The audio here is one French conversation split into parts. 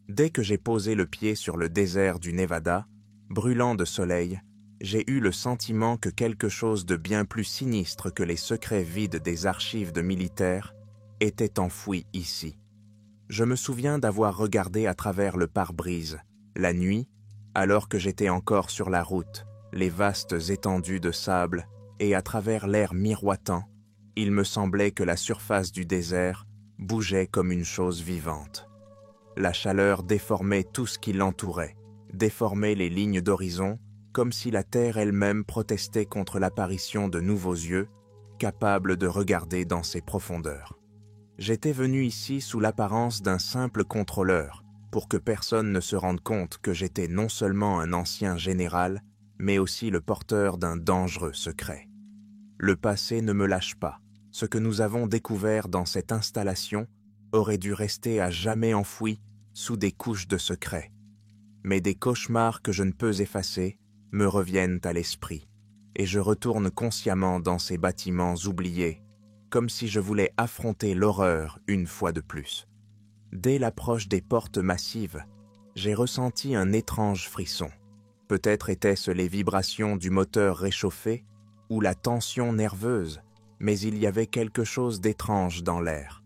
Dès que j'ai posé le pied sur le désert du Nevada, brûlant de soleil, j'ai eu le sentiment que quelque chose de bien plus sinistre que les secrets vides des archives de militaires était enfoui ici. Je me souviens d'avoir regardé à travers le pare-brise, la nuit, alors que j'étais encore sur la route, les vastes étendues de sable, et à travers l'air miroitant, il me semblait que la surface du désert bougeait comme une chose vivante. La chaleur déformait tout ce qui l'entourait, déformait les lignes d'horizon, comme si la terre elle-même protestait contre l'apparition de nouveaux yeux, capables de regarder dans ses profondeurs. J'étais venu ici sous l'apparence d'un simple contrôleur, pour que personne ne se rende compte que j'étais non seulement un ancien général, mais aussi le porteur d'un dangereux secret. Le passé ne me lâche pas. Ce que nous avons découvert dans cette installation aurait dû rester à jamais enfoui sous des couches de secrets. Mais des cauchemars que je ne peux effacer me reviennent à l'esprit, et je retourne consciemment dans ces bâtiments oubliés, comme si je voulais affronter l'horreur une fois de plus. Dès l'approche des portes massives, j'ai ressenti un étrange frisson. Peut-être étaient-ce les vibrations du moteur réchauffé ou la tension nerveuse, mais il y avait quelque chose d'étrange dans l'air.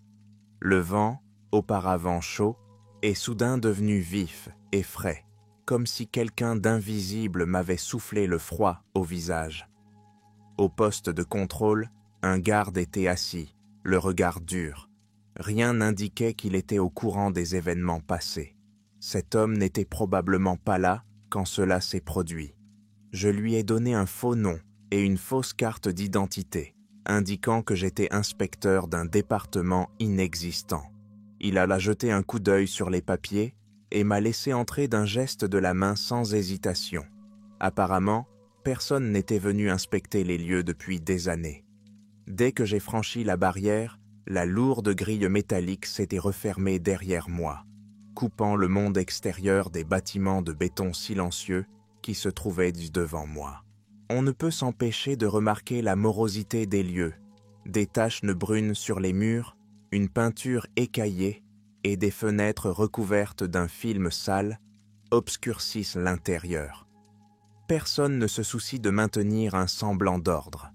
Le vent, auparavant chaud, est soudain devenu vif et frais, comme si quelqu'un d'invisible m'avait soufflé le froid au visage. Au poste de contrôle, un garde était assis, le regard dur. Rien n'indiquait qu'il était au courant des événements passés. Cet homme n'était probablement pas là quand cela s'est produit. Je lui ai donné un faux nom et une fausse carte d'identité, indiquant que j'étais inspecteur d'un département inexistant. Il alla jeter un coup d'œil sur les papiers et m'a laissé entrer d'un geste de la main sans hésitation. Apparemment, personne n'était venu inspecter les lieux depuis des années. Dès que j'ai franchi la barrière, la lourde grille métallique s'était refermée derrière moi, coupant le monde extérieur des bâtiments de béton silencieux qui se trouvaient devant moi. On ne peut s'empêcher de remarquer la morosité des lieux, des taches brunes sur les murs, une peinture écaillée et des fenêtres recouvertes d'un film sale obscurcissent l'intérieur. Personne ne se soucie de maintenir un semblant d'ordre.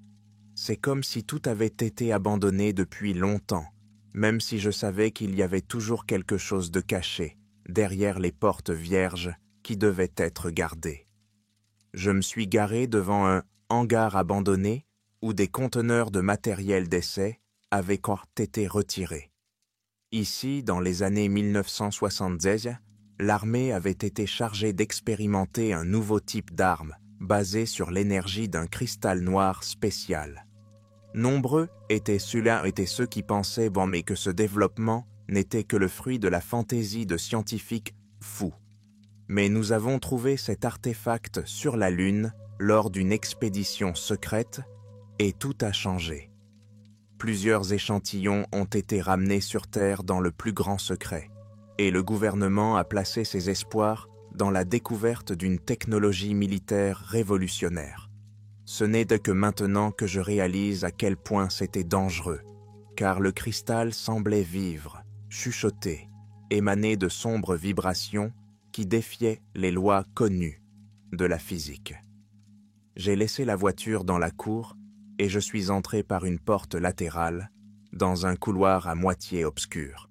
C'est comme si tout avait été abandonné depuis longtemps, même si je savais qu'il y avait toujours quelque chose de caché derrière les portes vierges qui devaient être gardées. Je me suis garé devant un hangar abandonné où des conteneurs de matériel d'essai avaient été retirés. Ici, dans les années 1970, l'armée avait été chargée d'expérimenter un nouveau type d'arme basé sur l'énergie d'un cristal noir spécial. Nombreux étaient ceux qui pensaient mais que ce développement n'était que le fruit de la fantaisie de scientifiques fous. Mais nous avons trouvé cet artefact sur la Lune lors d'une expédition secrète et tout a changé. Plusieurs échantillons ont été ramenés sur Terre dans le plus grand secret, et le gouvernement a placé ses espoirs dans la découverte d'une technologie militaire révolutionnaire. Ce n'est que maintenant que je réalise à quel point c'était dangereux, car le cristal semblait vivre, chuchoter, émaner de sombres vibrations qui défiaient les lois connues de la physique. J'ai laissé la voiture dans la cour et je suis entré par une porte latérale dans un couloir à moitié obscur.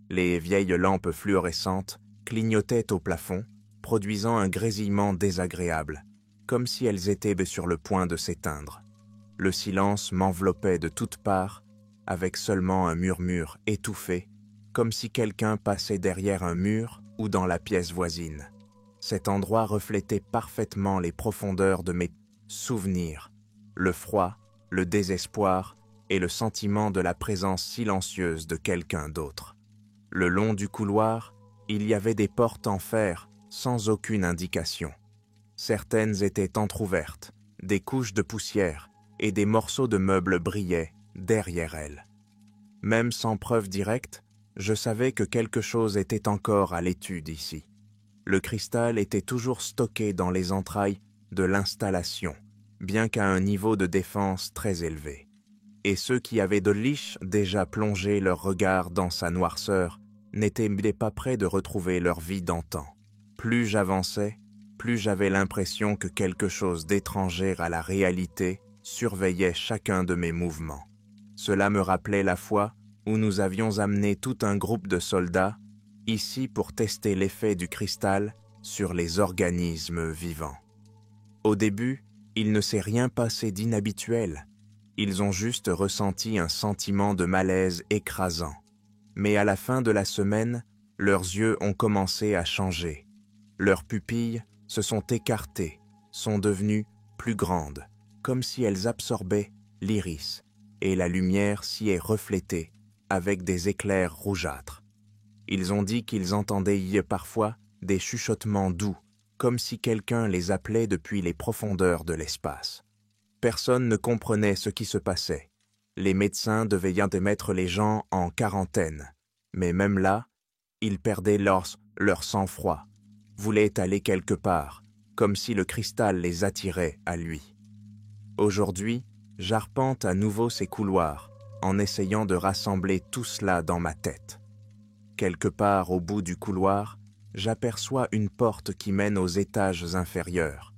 Les vieilles lampes fluorescentes clignotaient au plafond, produisant un grésillement désagréable, comme si elles étaient sur le point de s'éteindre. Le silence m'enveloppait de toutes parts, avec seulement un murmure étouffé, comme si quelqu'un passait derrière un mur ou dans la pièce voisine. Cet endroit reflétait parfaitement les profondeurs de mes souvenirs, le froid, le désespoir et le sentiment de la présence silencieuse de quelqu'un d'autre. Le long du couloir, il y avait des portes en fer sans aucune indication. Certaines étaient entr'ouvertes, des couches de poussière et des morceaux de meubles brillaient derrière elles. Même sans preuve directe, je savais que quelque chose était encore à l'étude ici. Le cristal était toujours stocké dans les entrailles de l'installation, bien qu'à un niveau de défense très élevé. Et ceux qui avaient de liche déjà plongé leur regard dans sa noirceur n'étaient pas prêts de retrouver leur vie d'antan. Plus j'avançais, plus j'avais l'impression que quelque chose d'étranger à la réalité surveillait chacun de mes mouvements. Cela me rappelait la fois où nous avions amené tout un groupe de soldats ici pour tester l'effet du cristal sur les organismes vivants. Au début, il ne s'est rien passé d'inhabituel. Ils ont juste ressenti un sentiment de malaise écrasant. Mais à la fin de la semaine, leurs yeux ont commencé à changer. Leurs pupilles se sont écartées, sont devenues plus grandes, comme si elles absorbaient l'iris, et la lumière s'y est reflétée avec des éclairs rougeâtres. Ils ont dit qu'ils entendaient parfois des chuchotements doux, comme si quelqu'un les appelait depuis les profondeurs de l'espace. Personne ne comprenait ce qui se passait. Les médecins devaient mettre les gens en quarantaine, mais même là, ils perdaient leur sang-froid, voulaient aller quelque part, comme si le cristal les attirait à lui. Aujourd'hui, j'arpente à nouveau ces couloirs, en essayant de rassembler tout cela dans ma tête. Quelque part au bout du couloir, j'aperçois une porte qui mène aux étages inférieurs.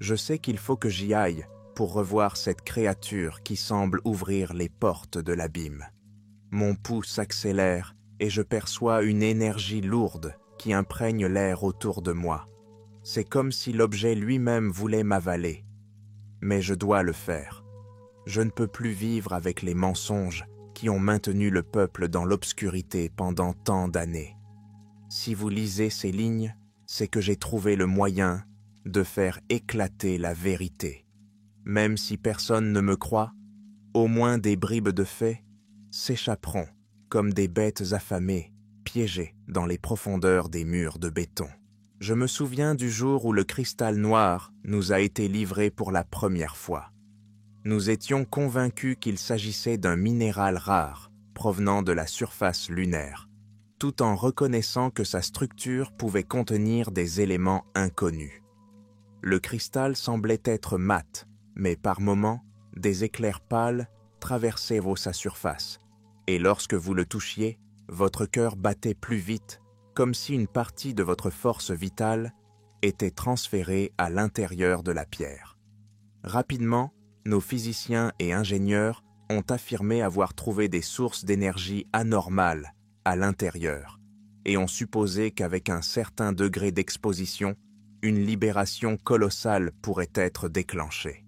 Je sais qu'il faut que j'y aille pour revoir cette créature qui semble ouvrir les portes de l'abîme. Mon pouls s'accélère et je perçois une énergie lourde qui imprègne l'air autour de moi. C'est comme si l'objet lui-même voulait m'avaler. Mais je dois le faire. Je ne peux plus vivre avec les mensonges qui ont maintenu le peuple dans l'obscurité pendant tant d'années. Si vous lisez ces lignes, c'est que j'ai trouvé le moyen de faire éclater la vérité. Même si personne ne me croit, au moins des bribes de faits s'échapperont comme des bêtes affamées, piégées dans les profondeurs des murs de béton. Je me souviens du jour où le cristal noir nous a été livré pour la première fois. Nous étions convaincus qu'il s'agissait d'un minéral rare provenant de la surface lunaire, tout en reconnaissant que sa structure pouvait contenir des éléments inconnus. Le cristal semblait être mat, mais par moments, des éclairs pâles traversaient sa surface, et lorsque vous le touchiez, votre cœur battait plus vite, comme si une partie de votre force vitale était transférée à l'intérieur de la pierre. Rapidement, nos physiciens et ingénieurs ont affirmé avoir trouvé des sources d'énergie anormales à l'intérieur et ont supposé qu'avec un certain degré d'exposition, une libération colossale pourrait être déclenchée.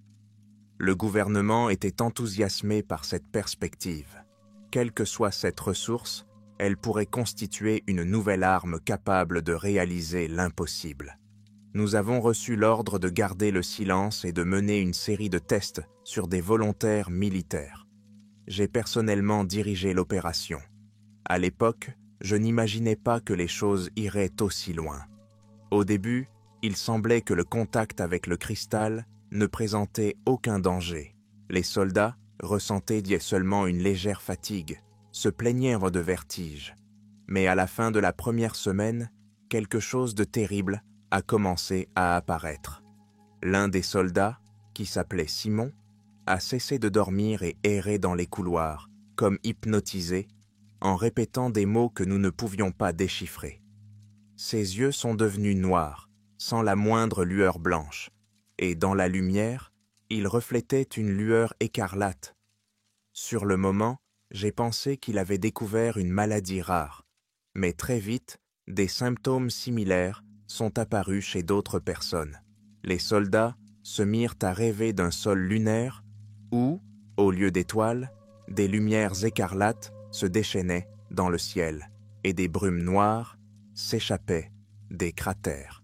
Le gouvernement était enthousiasmé par cette perspective. Quelle que soit cette ressource, elle pourrait constituer une nouvelle arme capable de réaliser l'impossible. Nous avons reçu l'ordre de garder le silence et de mener une série de tests sur des volontaires militaires. J'ai personnellement dirigé l'opération. À l'époque, je n'imaginais pas que les choses iraient aussi loin. Au début, il semblait que le contact avec le cristal ne présentait aucun danger. Les soldats ressentaient seulement une légère fatigue, se plaignaient de vertige. Mais à la fin de la première semaine, quelque chose de terrible a commencé à apparaître. L'un des soldats, qui s'appelait Simon, a cessé de dormir et errait dans les couloirs, comme hypnotisé, en répétant des mots que nous ne pouvions pas déchiffrer. Ses yeux sont devenus noirs, sans la moindre lueur blanche, et dans la lumière, il reflétait une lueur écarlate. Sur le moment, j'ai pensé qu'il avait découvert une maladie rare, mais très vite, des symptômes similaires sont apparus chez d'autres personnes. Les soldats se mirent à rêver d'un sol lunaire où, au lieu d'étoiles, des lumières écarlates se déchaînaient dans le ciel et des brumes noires s'échappaient des cratères.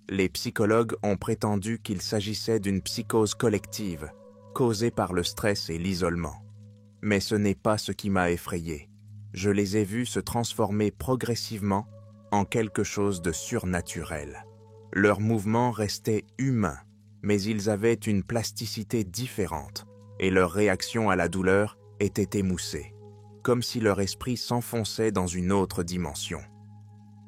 Les psychologues ont prétendu qu'il s'agissait d'une psychose collective causée par le stress et l'isolement. Mais ce n'est pas ce qui m'a effrayé. Je les ai vus se transformer progressivement en quelque chose de surnaturel. Leurs mouvements restaient humains, mais ils avaient une plasticité différente et leur réaction à la douleur était émoussée, comme si leur esprit s'enfonçait dans une autre dimension.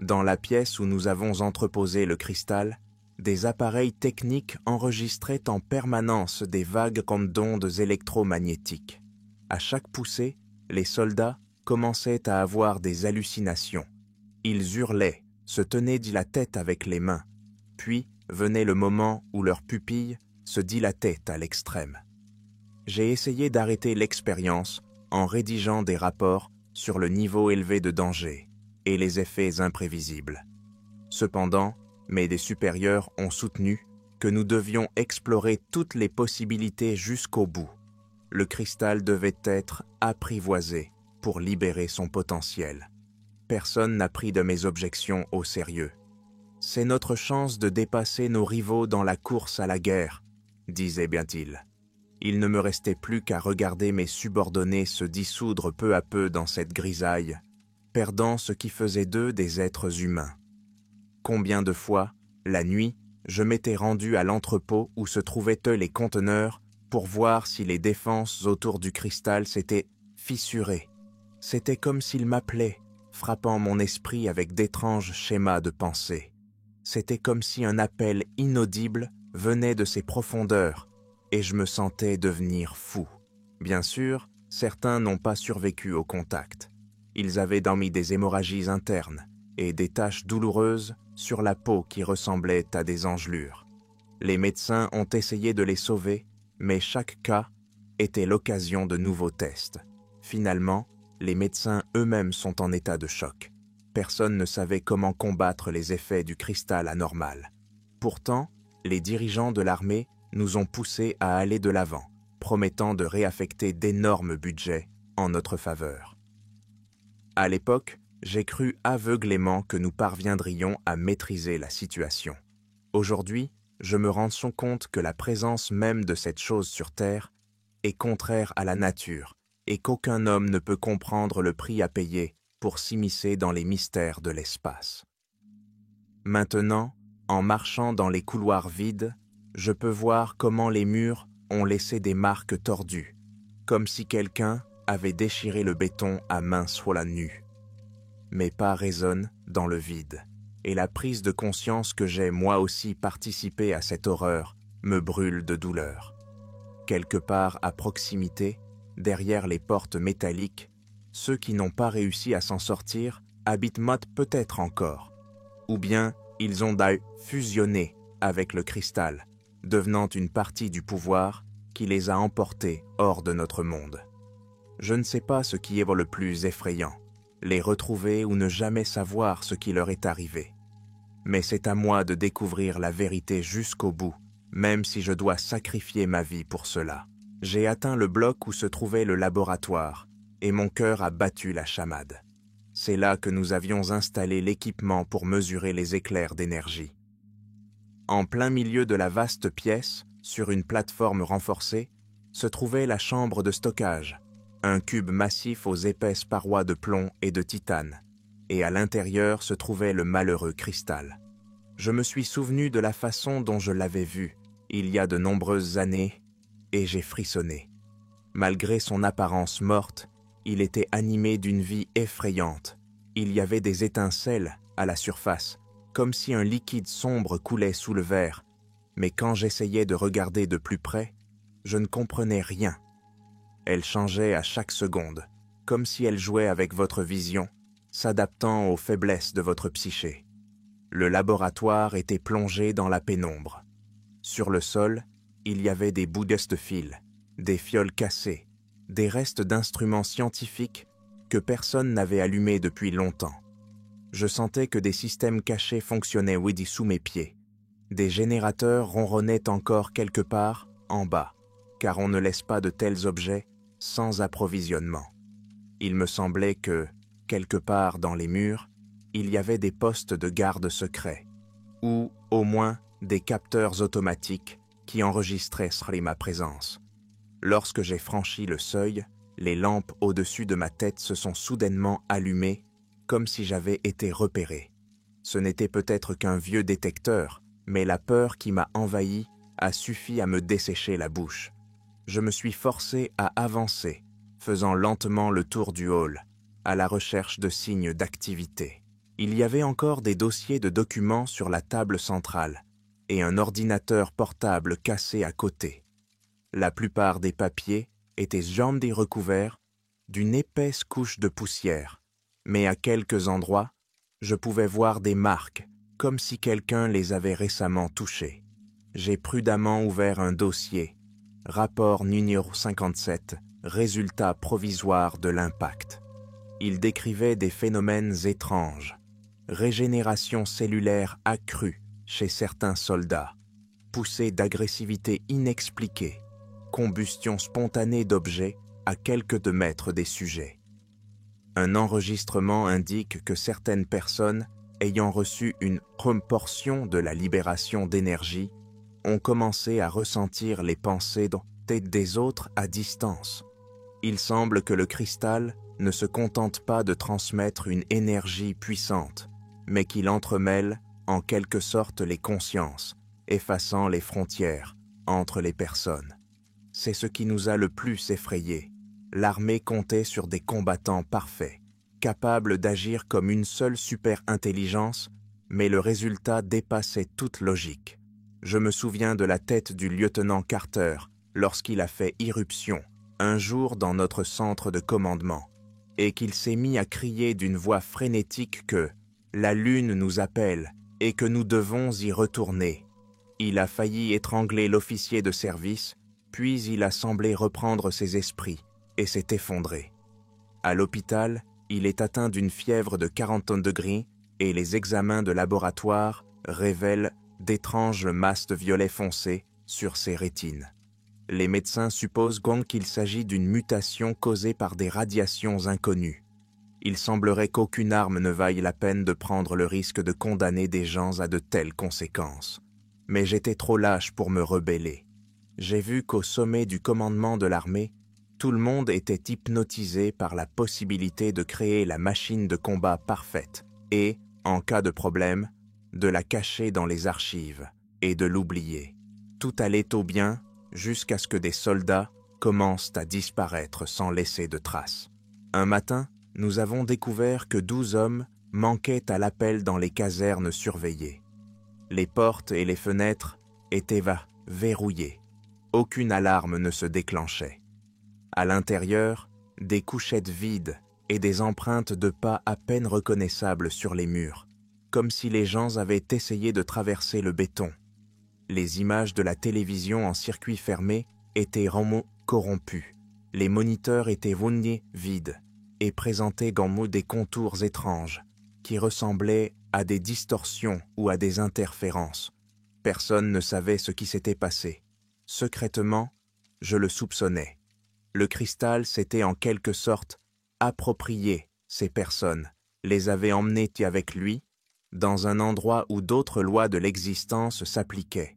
Dans la pièce où nous avons entreposé le cristal, des appareils techniques enregistraient en permanence des vagues comme d'ondes électromagnétiques. À chaque poussée, les soldats commençaient à avoir des hallucinations. Ils hurlaient, se tenaient la tête avec les mains, puis venait le moment où leurs pupilles se dilataient à l'extrême. J'ai essayé d'arrêter l'expérience en rédigeant des rapports sur le niveau élevé de danger et les effets imprévisibles. Cependant, mes supérieurs ont soutenu que nous devions explorer toutes les possibilités jusqu'au bout. Le cristal devait être apprivoisé pour libérer son potentiel. Personne n'a pris de mes objections au sérieux. C'est notre chance de dépasser nos rivaux dans la course à la guerre, disait Bientil. Il ne me restait plus qu'à regarder mes subordonnés se dissoudre peu à peu dans cette grisaille, perdant ce qui faisait d'eux des êtres humains. Combien de fois, la nuit, je m'étais rendu à l'entrepôt où se trouvaient les conteneurs pour voir si les défenses autour du cristal s'étaient fissurées. C'était comme s'il m'appelait, frappant mon esprit avec d'étranges schémas de pensée. C'était comme si un appel inaudible venait de ses profondeurs, et je me sentais devenir fou. Bien sûr, certains n'ont pas survécu au contact. Ils avaient dormi des hémorragies internes et des taches douloureuses sur la peau qui ressemblaient à des engelures. Les médecins ont essayé de les sauver, mais chaque cas était l'occasion de nouveaux tests. Finalement, les médecins eux-mêmes sont en état de choc. Personne ne savait comment combattre les effets du cristal anormal. Pourtant, les dirigeants de l'armée nous ont poussés à aller de l'avant, promettant de réaffecter d'énormes budgets en notre faveur. À l'époque, j'ai cru aveuglément que nous parviendrions à maîtriser la situation. Aujourd'hui, je me rends compte que la présence même de cette chose sur Terre est contraire à la nature et qu'aucun homme ne peut comprendre le prix à payer pour s'immiscer dans les mystères de l'espace. Maintenant, en marchant dans les couloirs vides, je peux voir comment les murs ont laissé des marques tordues, comme si quelqu'un avait déchiré le béton à main soit nue. Mes pas résonnent dans le vide, et la prise de conscience que j'ai moi aussi participé à cette horreur me brûle de douleur. Quelque part à proximité, derrière les portes métalliques, ceux qui n'ont pas réussi à s'en sortir habitent peut-être encore, ou bien ils ont fusionné avec le cristal, devenant une partie du pouvoir qui les a emportés hors de notre monde. Je ne sais pas ce qui est le plus effrayant, les retrouver ou ne jamais savoir ce qui leur est arrivé. Mais c'est à moi de découvrir la vérité jusqu'au bout, même si je dois sacrifier ma vie pour cela. J'ai atteint le bloc où se trouvait le laboratoire, et mon cœur a battu la chamade. C'est là que nous avions installé l'équipement pour mesurer les éclairs d'énergie. En plein milieu de la vaste pièce, sur une plateforme renforcée, se trouvait la chambre de stockage, un cube massif aux épaisses parois de plomb et de titane, et à l'intérieur se trouvait le malheureux cristal. Je me suis souvenu de la façon dont je l'avais vu, il y a de nombreuses années, et j'ai frissonné. Malgré son apparence morte, il était animé d'une vie effrayante. Il y avait des étincelles à la surface, comme si un liquide sombre coulait sous le verre, mais quand j'essayais de regarder de plus près, je ne comprenais rien. Elle changeait à chaque seconde, comme si elle jouait avec votre vision, s'adaptant aux faiblesses de votre psyché. Le laboratoire était plongé dans la pénombre. Sur le sol, il y avait des bouts de fil, des fioles cassées, des restes d'instruments scientifiques que personne n'avait allumés depuis longtemps. Je sentais que des systèmes cachés fonctionnaient sous mes pieds. Des générateurs ronronnaient encore quelque part en bas, car on ne laisse pas de tels objets sans approvisionnement. Il me semblait que, quelque part dans les murs, il y avait des postes de garde secrets, ou au moins des capteurs automatiques qui enregistraient ma présence. Lorsque j'ai franchi le seuil, les lampes au-dessus de ma tête se sont soudainement allumées, comme si j'avais été repéré. Ce n'était peut-être qu'un vieux détecteur, mais la peur qui m'a envahi a suffi à me dessécher la bouche. Je me suis forcé à avancer, faisant lentement le tour du hall, à la recherche de signes d'activité. Il y avait encore des dossiers de documents sur la table centrale et un ordinateur portable cassé à côté. La plupart des papiers étaient recouverts d'une épaisse couche de poussière, mais à quelques endroits, je pouvais voir des marques, comme si quelqu'un les avait récemment touchées. J'ai prudemment ouvert un dossier, rapport numéro 57, résultat provisoire de l'impact. Il décrivait des phénomènes étranges, régénération cellulaire accrue chez certains soldats, poussée d'agressivité inexpliquée, combustion spontanée d'objets à quelques de mètres des sujets. Un enregistrement indique que certaines personnes ayant reçu une portion de la libération d'énergie ont commencé à ressentir les pensées des autres à distance. Il semble que le cristal ne se contente pas de transmettre une énergie puissante, mais qu'il entremêle en quelque sorte les consciences, effaçant les frontières entre les personnes. C'est ce qui nous a le plus effrayés. L'armée comptait sur des combattants parfaits, capables d'agir comme une seule super-intelligence, mais le résultat dépassait toute logique. Je me souviens de la tête du lieutenant Carter lorsqu'il a fait irruption, un jour dans notre centre de commandement, et qu'il s'est mis à crier d'une voix frénétique que « la lune nous appelle et que nous devons y retourner ». Il a failli étrangler l'officier de service, puis il a semblé reprendre ses esprits et s'est effondré. À l'hôpital, il est atteint d'une fièvre de 40 degrés et les examens de laboratoire révèlent d'étranges masses de violet foncé sur ses rétines. Les médecins supposent qu'il s'agit d'une mutation causée par des radiations inconnues. Il semblerait qu'aucune arme ne vaille la peine de prendre le risque de condamner des gens à de telles conséquences. Mais j'étais trop lâche pour me rebeller. J'ai vu qu'au sommet du commandement de l'armée, tout le monde était hypnotisé par la possibilité de créer la machine de combat parfaite et, en cas de problème, de la cacher dans les archives et de l'oublier. Tout allait au bien jusqu'à ce que des soldats commencent à disparaître sans laisser de traces. Un matin, nous avons découvert que 12 hommes manquaient à l'appel dans les casernes surveillées. Les portes et les fenêtres étaient verrouillées. Aucune alarme ne se déclenchait. À l'intérieur, des couchettes vides et des empreintes de pas à peine reconnaissables sur les murs, comme si les gens avaient essayé de traverser le béton. Les images de la télévision en circuit fermé étaient corrompues. Les moniteurs étaient vides et présentaient des contours étranges qui ressemblaient à des distorsions ou à des interférences. Personne ne savait ce qui s'était passé. Secrètement, je le soupçonnais. Le cristal s'était en quelque sorte approprié ces personnes, les avait emmenées avec lui dans un endroit où d'autres lois de l'existence s'appliquaient.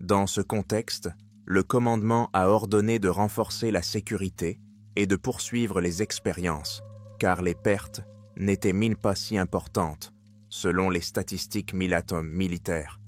Dans ce contexte, le commandement a ordonné de renforcer la sécurité et de poursuivre les expériences, car les pertes n'étaient pas si importantes, selon les statistiques militaires.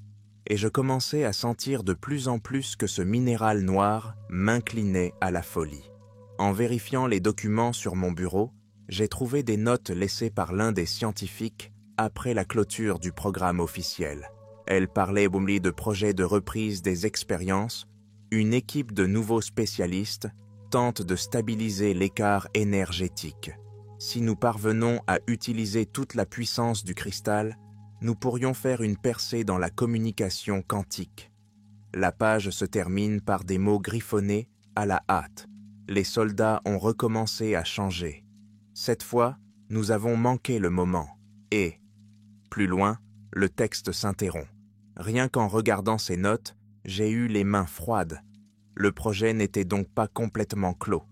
Et je commençais à sentir de plus en plus que ce minéral noir m'inclinait à la folie. En vérifiant les documents sur mon bureau, j'ai trouvé des notes laissées par l'un des scientifiques après la clôture du programme officiel. Elle parlait de projets de reprise des expériences. Une équipe de nouveaux spécialistes tente de stabiliser l'écart énergétique. Si nous parvenons à utiliser toute la puissance du cristal, nous pourrions faire une percée dans la communication quantique. La page se termine par des mots griffonnés à la hâte. Les soldats ont recommencé à changer. Cette fois, nous avons manqué le moment. Et, plus loin, le texte s'interrompt. Rien qu'en regardant ces notes, j'ai eu les mains froides. Le projet n'était donc pas complètement clos.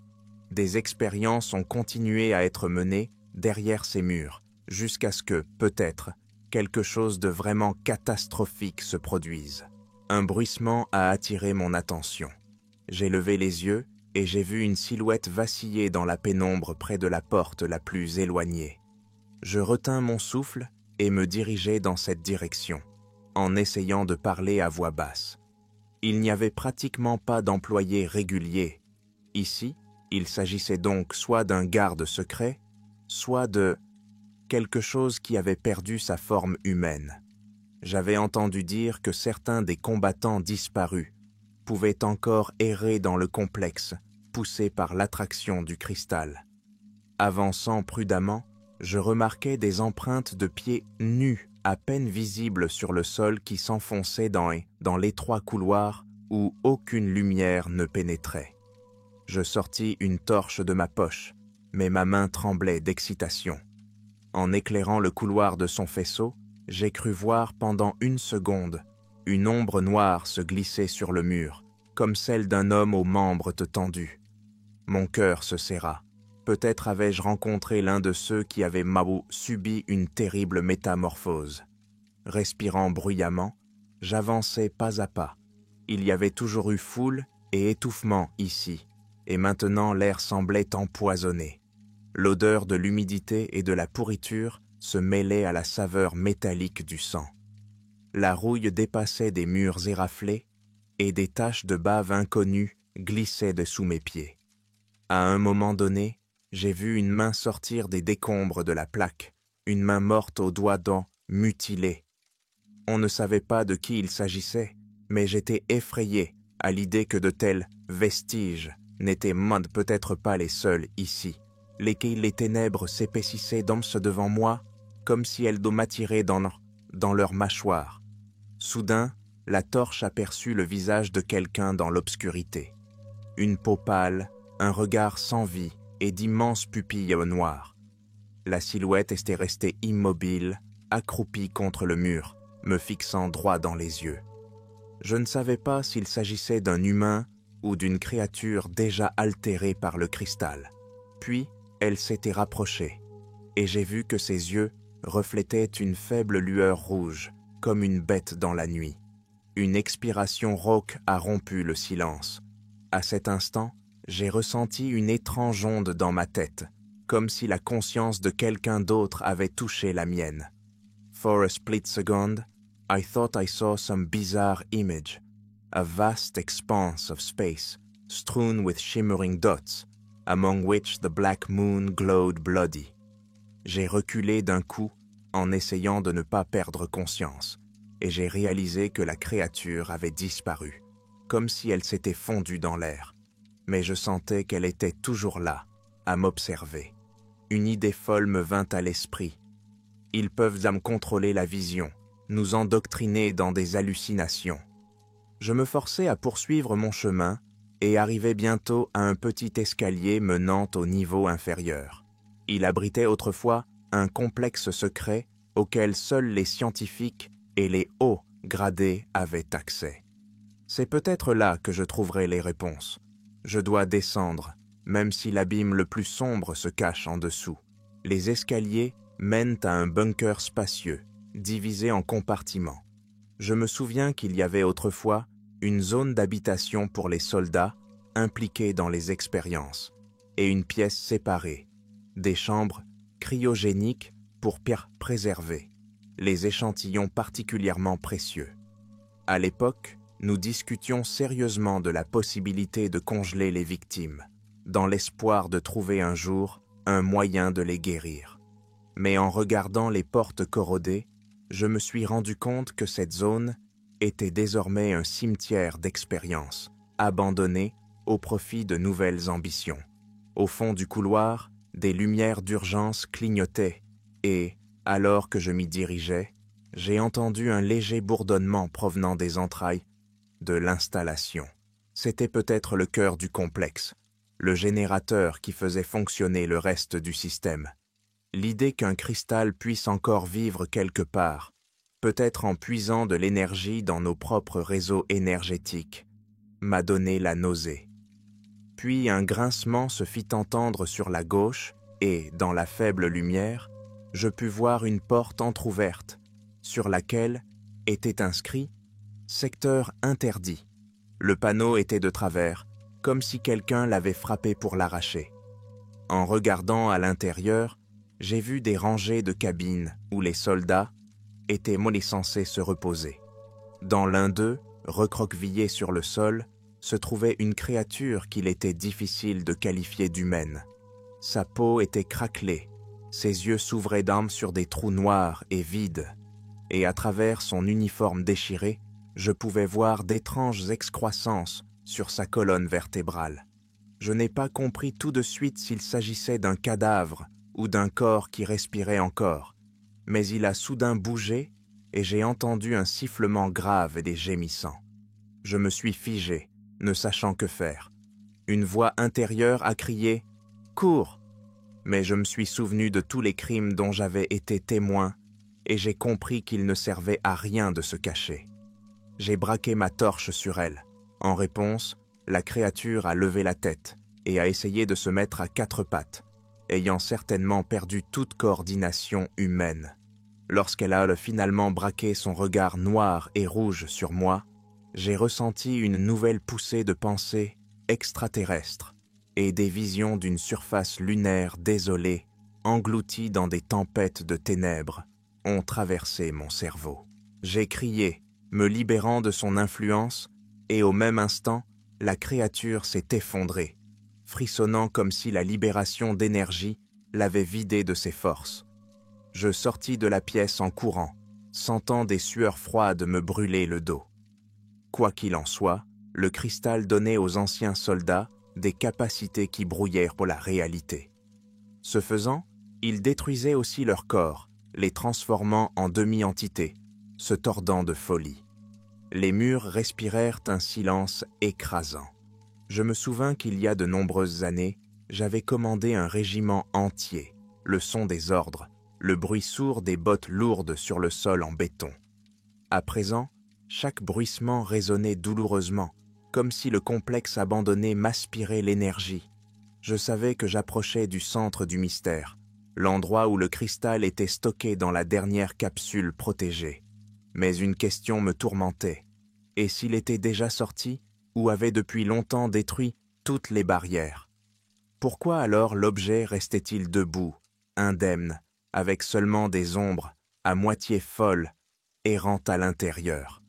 Des expériences ont continué à être menées derrière ces murs, jusqu'à ce que, peut-être, quelque chose de vraiment catastrophique se produise. Un bruissement a attiré mon attention. J'ai levé les yeux et j'ai vu une silhouette vaciller dans la pénombre près de la porte la plus éloignée. Je retins mon souffle et me dirigeai dans cette direction, en essayant de parler à voix basse. Il n'y avait pratiquement pas d'employés réguliers. Ici, il s'agissait donc soit d'un garde secret, soit de quelque chose qui avait perdu sa forme humaine. J'avais entendu dire que certains des combattants disparus pouvaient encore errer dans le complexe, poussés par l'attraction du cristal. Avançant prudemment, je remarquai des empreintes de pieds nus à peine visibles sur le sol qui s'enfonçaient dans l'étroit couloir où aucune lumière ne pénétrait. Je sortis une torche de ma poche, mais ma main tremblait d'excitation. En éclairant le couloir de son faisceau, j'ai cru voir pendant une seconde une ombre noire se glisser sur le mur, comme celle d'un homme aux membres tendus. Mon cœur se serra. Peut-être avais-je rencontré l'un de ceux qui avaient subi une terrible métamorphose. Respirant bruyamment, j'avançai pas à pas. Il y avait toujours eu foule et étouffement ici, et maintenant l'air semblait empoisonné. L'odeur de l'humidité et de la pourriture se mêlait à la saveur métallique du sang. La rouille dépassait des murs éraflés et des taches de bave inconnues glissaient dessous mes pieds. À un moment donné, j'ai vu une main sortir des décombres de la plaque, une main morte aux doigts mutilée. On ne savait pas de qui il s'agissait, mais j'étais effrayé à l'idée que de tels vestiges n'étaient peut-être pas les seuls ici. Les ténèbres s'épaississaient devant moi, comme si elles m'attiraient dans leurs mâchoires. Soudain, la torche aperçut le visage de quelqu'un dans l'obscurité. Une peau pâle, un regard sans vie et d'immenses pupilles noires. La silhouette était restée immobile, accroupie contre le mur, me fixant droit dans les yeux. Je ne savais pas s'il s'agissait d'un humain ou d'une créature déjà altérée par le cristal. Puis, elle s'était rapprochée, et j'ai vu que ses yeux reflétaient une faible lueur rouge, comme une bête dans la nuit. Une expiration rauque a rompu le silence. À cet instant, j'ai ressenti une étrange onde dans ma tête, comme si la conscience de quelqu'un d'autre avait touché la mienne. For a split second, I thought I saw some bizarre image, a vast expanse of space, strewn with shimmering dots, among which the black moon glowed bloody. J'ai reculé d'un coup en essayant de ne pas perdre conscience, et j'ai réalisé que la créature avait disparu, comme si elle s'était fondue dans l'air. Mais je sentais qu'elle était toujours là, à m'observer. Une idée folle me vint à l'esprit. Ils peuvent me contrôler la vision, nous endoctriner dans des hallucinations. Je me forçai à poursuivre mon chemin et arrivai bientôt à un petit escalier menant au niveau inférieur. Il abritait autrefois un complexe secret auquel seuls les scientifiques et les hauts gradés avaient accès. C'est peut-être là que je trouverai les réponses. Je dois descendre, même si l'abîme le plus sombre se cache en dessous. Les escaliers mènent à un bunker spacieux, divisé en compartiments. Je me souviens qu'il y avait autrefois une zone d'habitation pour les soldats impliqués dans les expériences, et une pièce séparée, des chambres cryogéniques pour préserver les échantillons particulièrement précieux. À l'époque, nous discutions sérieusement de la possibilité de congeler les victimes, dans l'espoir de trouver un jour un moyen de les guérir. Mais en regardant les portes corrodées, je me suis rendu compte que cette zone était désormais un cimetière d'expériences, abandonné au profit de nouvelles ambitions. Au fond du couloir, des lumières d'urgence clignotaient et, alors que je m'y dirigeais, j'ai entendu un léger bourdonnement provenant des entrailles de l'installation. C'était peut-être le cœur du complexe, le générateur qui faisait fonctionner le reste du système. L'idée qu'un cristal puisse encore vivre quelque part, peut-être en puisant de l'énergie dans nos propres réseaux énergétiques, m'a donné la nausée. Puis un grincement se fit entendre sur la gauche et, dans la faible lumière, je pus voir une porte entr'ouverte, sur laquelle était inscrit « Secteur interdit ». Le panneau était de travers, comme si quelqu'un l'avait frappé pour l'arracher. En regardant à l'intérieur, j'ai vu des rangées de cabines où les soldats étaient censés se reposer. Dans l'un d'eux, recroquevillé sur le sol, se trouvait une créature qu'il était difficile de qualifier d'humaine. Sa peau était craquelée, ses yeux s'ouvraient d'âme sur des trous noirs et vides, et à travers son uniforme déchiré, je pouvais voir d'étranges excroissances sur sa colonne vertébrale. Je n'ai pas compris tout de suite s'il s'agissait d'un cadavre ou d'un corps qui respirait encore, mais il a soudain bougé et j'ai entendu un sifflement grave et des gémissants. Je me suis figé, ne sachant que faire. Une voix intérieure a crié « Cours !» Mais je me suis souvenu de tous les crimes dont j'avais été témoin et j'ai compris qu'il ne servait à rien de se cacher. J'ai braqué ma torche sur elle. En réponse, la créature a levé la tête et a essayé de se mettre à quatre pattes, ayant certainement perdu toute coordination humaine. Lorsqu'elle a finalement braqué son regard noir et rouge sur moi, j'ai ressenti une nouvelle poussée de pensée extraterrestre et des visions d'une surface lunaire désolée, engloutie dans des tempêtes de ténèbres, ont traversé mon cerveau. J'ai crié, me libérant de son influence, et au même instant, la créature s'est effondrée, frissonnant comme si la libération d'énergie l'avait vidée de ses forces. Je sortis de la pièce en courant, sentant des sueurs froides me brûler le dos. Quoi qu'il en soit, le cristal donnait aux anciens soldats des capacités qui brouillaient pour la réalité. Ce faisant, il détruisait aussi leur corps, les transformant en demi-entités, se tordant de folie. Les murs respirèrent un silence écrasant. Je me souvins qu'il y a de nombreuses années, j'avais commandé un régiment entier, le son des ordres, le bruit sourd des bottes lourdes sur le sol en béton. À présent, chaque bruissement résonnait douloureusement, comme si le complexe abandonné m'aspirait l'énergie. Je savais que j'approchais du centre du mystère, l'endroit où le cristal était stocké dans la dernière capsule protégée. Mais une question me tourmentait. Et s'il était déjà sorti, ou avait depuis longtemps détruit toutes les barrières? Pourquoi alors l'objet restait-il debout, indemne, avec seulement des ombres, à moitié folles, errant à l'intérieur?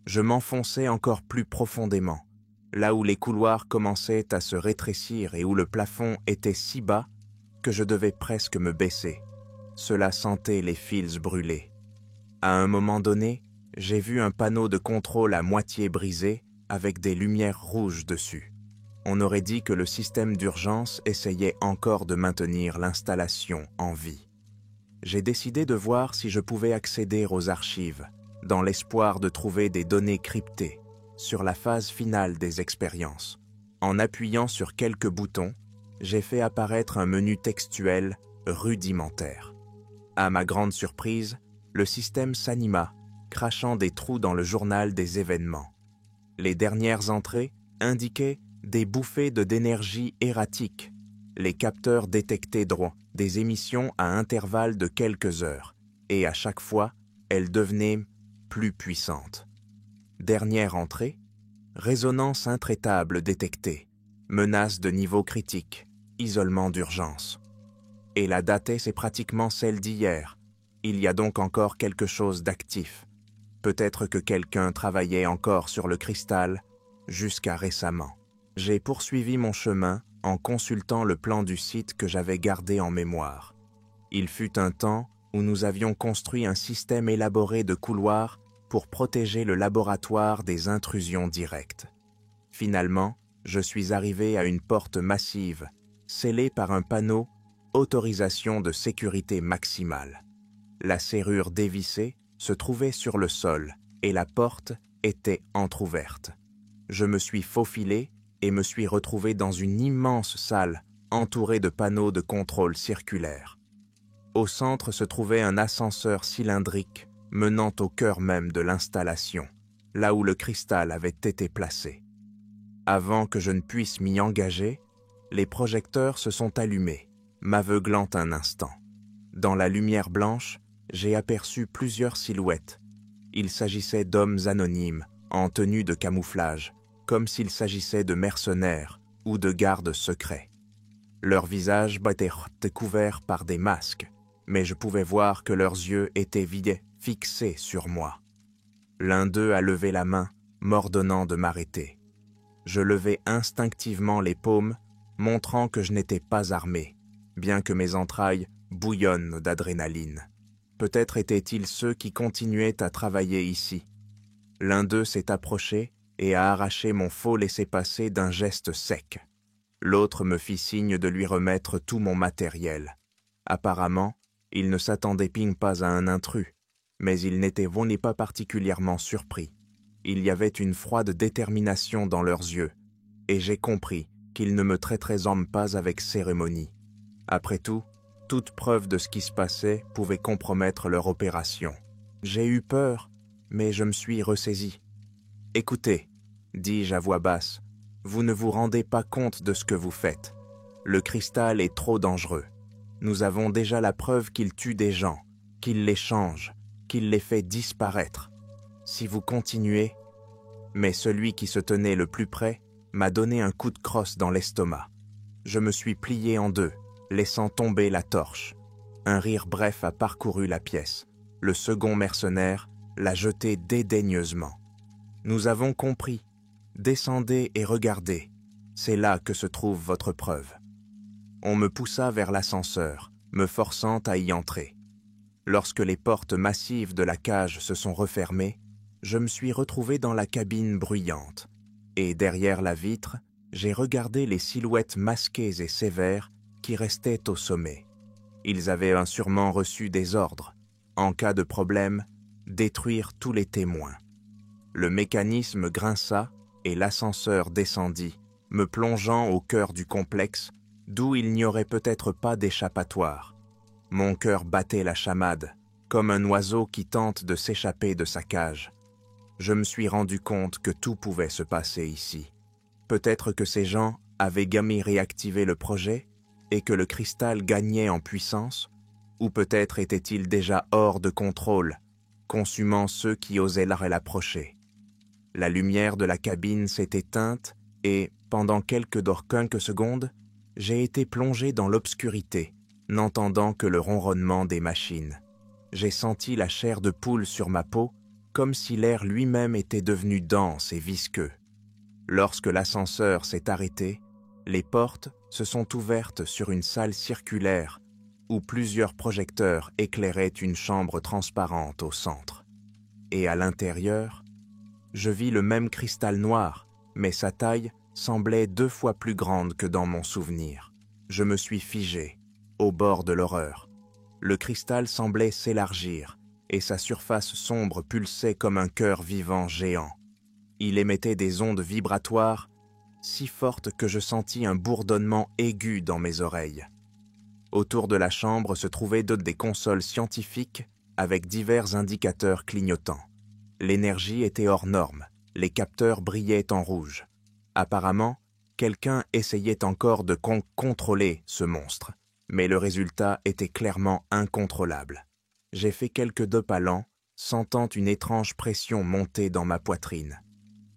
Je m'enfonçais encore plus profondément, là où les couloirs commençaient à se rétrécir et où le plafond était si bas que je devais presque me baisser. Cela sentait les fils brûlés. À un moment donné, j'ai vu un panneau de contrôle à moitié brisé avec des lumières rouges dessus. On aurait dit que le système d'urgence essayait encore de maintenir l'installation en vie. J'ai décidé de voir si je pouvais accéder aux archives, dans l'espoir de trouver des données cryptées sur la phase finale des expériences. En appuyant sur quelques boutons, j'ai fait apparaître un menu textuel rudimentaire. À ma grande surprise, le système s'anima, crachant des trous dans le journal des événements. Les dernières entrées indiquaient des bouffées d'énergie erratiques. Les capteurs détectaient droit des émissions à intervalles de quelques heures, et à chaque fois, elles devenaient plus puissantes. Dernière entrée, résonance intraitable détectée, menace de niveau critique, isolement d'urgence. Et la date, c'est pratiquement celle d'hier. Il y a donc encore quelque chose d'actif. Peut-être que quelqu'un travaillait encore sur le cristal jusqu'à récemment. J'ai poursuivi mon chemin en consultant le plan du site que j'avais gardé en mémoire. Il fut un temps où nous avions construit un système élaboré de couloirs pour protéger le laboratoire des intrusions directes. Finalement, je suis arrivé à une porte massive, scellée par un panneau « Autorisation de sécurité maximale ». La serrure dévissée se trouvait sur le sol et la porte était entr'ouverte. Je me suis faufilé et me suis retrouvé dans une immense salle entourée de panneaux de contrôle circulaires. Au centre se trouvait un ascenseur cylindrique menant au cœur même de l'installation, là où le cristal avait été placé. Avant que je ne puisse m'y engager, les projecteurs se sont allumés, m'aveuglant un instant. Dans la lumière blanche, j'ai aperçu plusieurs silhouettes. Il s'agissait d'hommes anonymes, en tenue de camouflage, comme s'il s'agissait de mercenaires ou de gardes secrets. Leurs visages étaient couverts par des masques, mais je pouvais voir que leurs yeux étaient vides, fixés sur moi. L'un d'eux a levé la main, m'ordonnant de m'arrêter. Je levai instinctivement les paumes, montrant que je n'étais pas armé, bien que mes entrailles bouillonnent d'adrénaline. Peut-être étaient-ils ceux qui continuaient à travailler ici. L'un d'eux s'est approché et a arraché mon faux laissez-passer d'un geste sec. L'autre me fit signe de lui remettre tout mon matériel. Apparemment, il ne s'attendait pas à un intrus, mais il n'était pas particulièrement surpris. Il y avait une froide détermination dans leurs yeux, et j'ai compris qu'ils ne me traiteraient pas avec cérémonie. Après tout, toute preuve de ce qui se passait pouvait compromettre leur opération. J'ai eu peur, mais je me suis ressaisi. « Écoutez, dis-je à voix basse, vous ne vous rendez pas compte de ce que vous faites. Le cristal est trop dangereux. Nous avons déjà la preuve qu'il tue des gens, qu'il les change, qu'il les fait disparaître. Si vous continuez... » Mais celui qui se tenait le plus près m'a donné un coup de crosse dans l'estomac. Je me suis plié en deux, laissant tomber la torche. Un rire bref a parcouru la pièce. Le second mercenaire l'a jeté dédaigneusement. « Nous avons compris. Descendez et regardez. C'est là que se trouve votre preuve. » On me poussa vers l'ascenseur, me forçant à y entrer. Lorsque les portes massives de la cage se sont refermées, je me suis retrouvé dans la cabine bruyante, et derrière la vitre, j'ai regardé les silhouettes masquées et sévères qui restaient au sommet. Ils avaient sûrement reçu des ordres, en cas de problème, détruire tous les témoins. Le mécanisme grinça et l'ascenseur descendit, me plongeant au cœur du complexe, d'où il n'y aurait peut-être pas d'échappatoire. Mon cœur battait la chamade, comme un oiseau qui tente de s'échapper de sa cage. Je me suis rendu compte que tout pouvait se passer ici. Peut-être que ces gens avaient gamé réactivé le projet et que le cristal gagnait en puissance, ou peut-être était-il déjà hors de contrôle, consumant ceux qui osaient l'approcher. La lumière de la cabine s'est éteinte et, pendant quelques secondes, j'ai été plongé dans l'obscurité, n'entendant que le ronronnement des machines. J'ai senti la chair de poule sur ma peau, comme si l'air lui-même était devenu dense et visqueux. Lorsque l'ascenseur s'est arrêté, les portes se sont ouvertes sur une salle circulaire où plusieurs projecteurs éclairaient une chambre transparente au centre. Et à l'intérieur, je vis le même cristal noir, mais sa taille semblait 2 fois plus grande que dans mon souvenir. Je me suis figé, au bord de l'horreur. Le cristal semblait s'élargir, et sa surface sombre pulsait comme un cœur vivant géant. Il émettait des ondes vibratoires si fortes que je sentis un bourdonnement aigu dans mes oreilles. Autour de la chambre se trouvaient des consoles scientifiques avec divers indicateurs clignotants. L'énergie était hors norme, les capteurs brillaient en rouge. Apparemment, quelqu'un essayait encore de contrôler ce monstre, mais le résultat était clairement incontrôlable. J'ai fait quelques pas lents, sentant une étrange pression monter dans ma poitrine.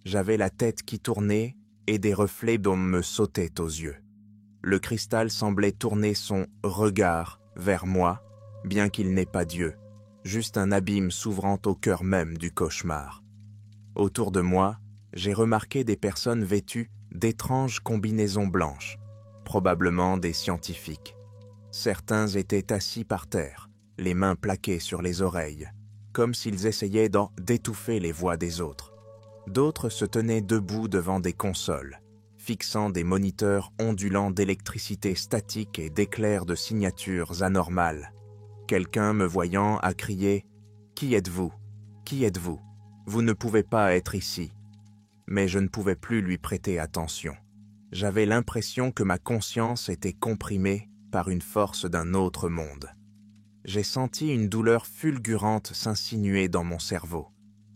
J'avais la tête qui tournait et des reflets d'eau me sautaient aux yeux. Le cristal semblait tourner son regard vers moi, bien qu'il n'ait pas d'yeux, juste un abîme s'ouvrant au cœur même du cauchemar. Autour de moi, j'ai remarqué des personnes vêtues d'étranges combinaisons blanches, probablement des scientifiques. Certains étaient assis par terre, les mains plaquées sur les oreilles, comme s'ils essayaient d'étouffer les voix des autres. D'autres se tenaient debout devant des consoles, fixant des moniteurs ondulants d'électricité statique et d'éclairs de signatures anormales. Quelqu'un me voyant a crié « Qui êtes-vous? Qui êtes-vous? Vous ne pouvez pas être ici. » Mais je ne pouvais plus lui prêter attention. J'avais l'impression que ma conscience était comprimée par une force d'un autre monde. J'ai senti une douleur fulgurante s'insinuer dans mon cerveau.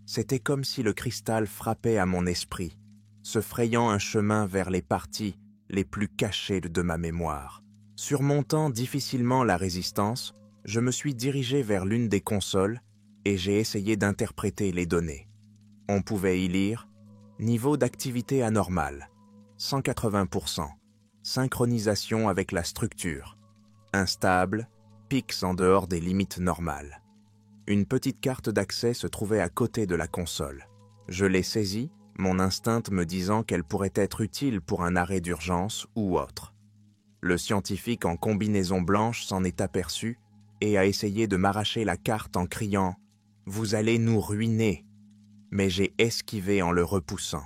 C'était comme si le cristal frappait à mon esprit, se frayant un chemin vers les parties les plus cachées de ma mémoire. Surmontant difficilement la résistance, je me suis dirigé vers l'une des consoles et j'ai essayé d'interpréter les données. On pouvait y lire « Niveau d'activité anormal, 180%, synchronisation avec la structure, instable, pics en dehors des limites normales. » Une petite carte d'accès se trouvait à côté de la console. Je l'ai saisie, mon instinct me disant qu'elle pourrait être utile pour un arrêt d'urgence ou autre. Le scientifique en combinaison blanche s'en est aperçu et a essayé de m'arracher la carte en criant « Vous allez nous ruiner !» Mais j'ai esquivé en le repoussant.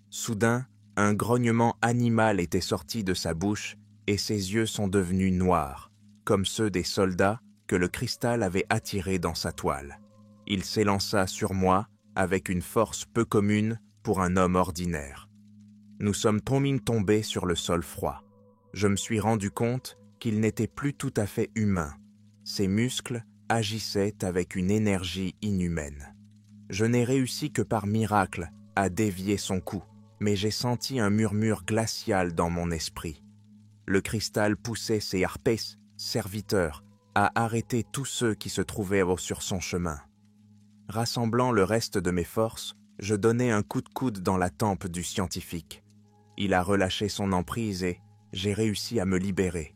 Soudain, Un grognement animal était sorti de sa bouche et ses yeux sont devenus noirs, comme ceux des soldats que le cristal avait attirés dans sa toile. Il s'élança sur moi avec une force peu commune pour un homme ordinaire. Nous sommes tombés sur le sol froid. Je me suis rendu compte qu'il n'était plus tout à fait humain. Ses muscles agissaient avec une énergie inhumaine. Je n'ai réussi que par miracle à dévier son coup, mais j'ai senti un murmure glacial dans mon esprit. Le cristal poussait ses harpès, serviteurs, à arrêter tous ceux qui se trouvaient sur son chemin. Rassemblant le reste de mes forces, je donnai un coup de coude dans la tempe du scientifique. Il a relâché son emprise et j'ai réussi à me libérer.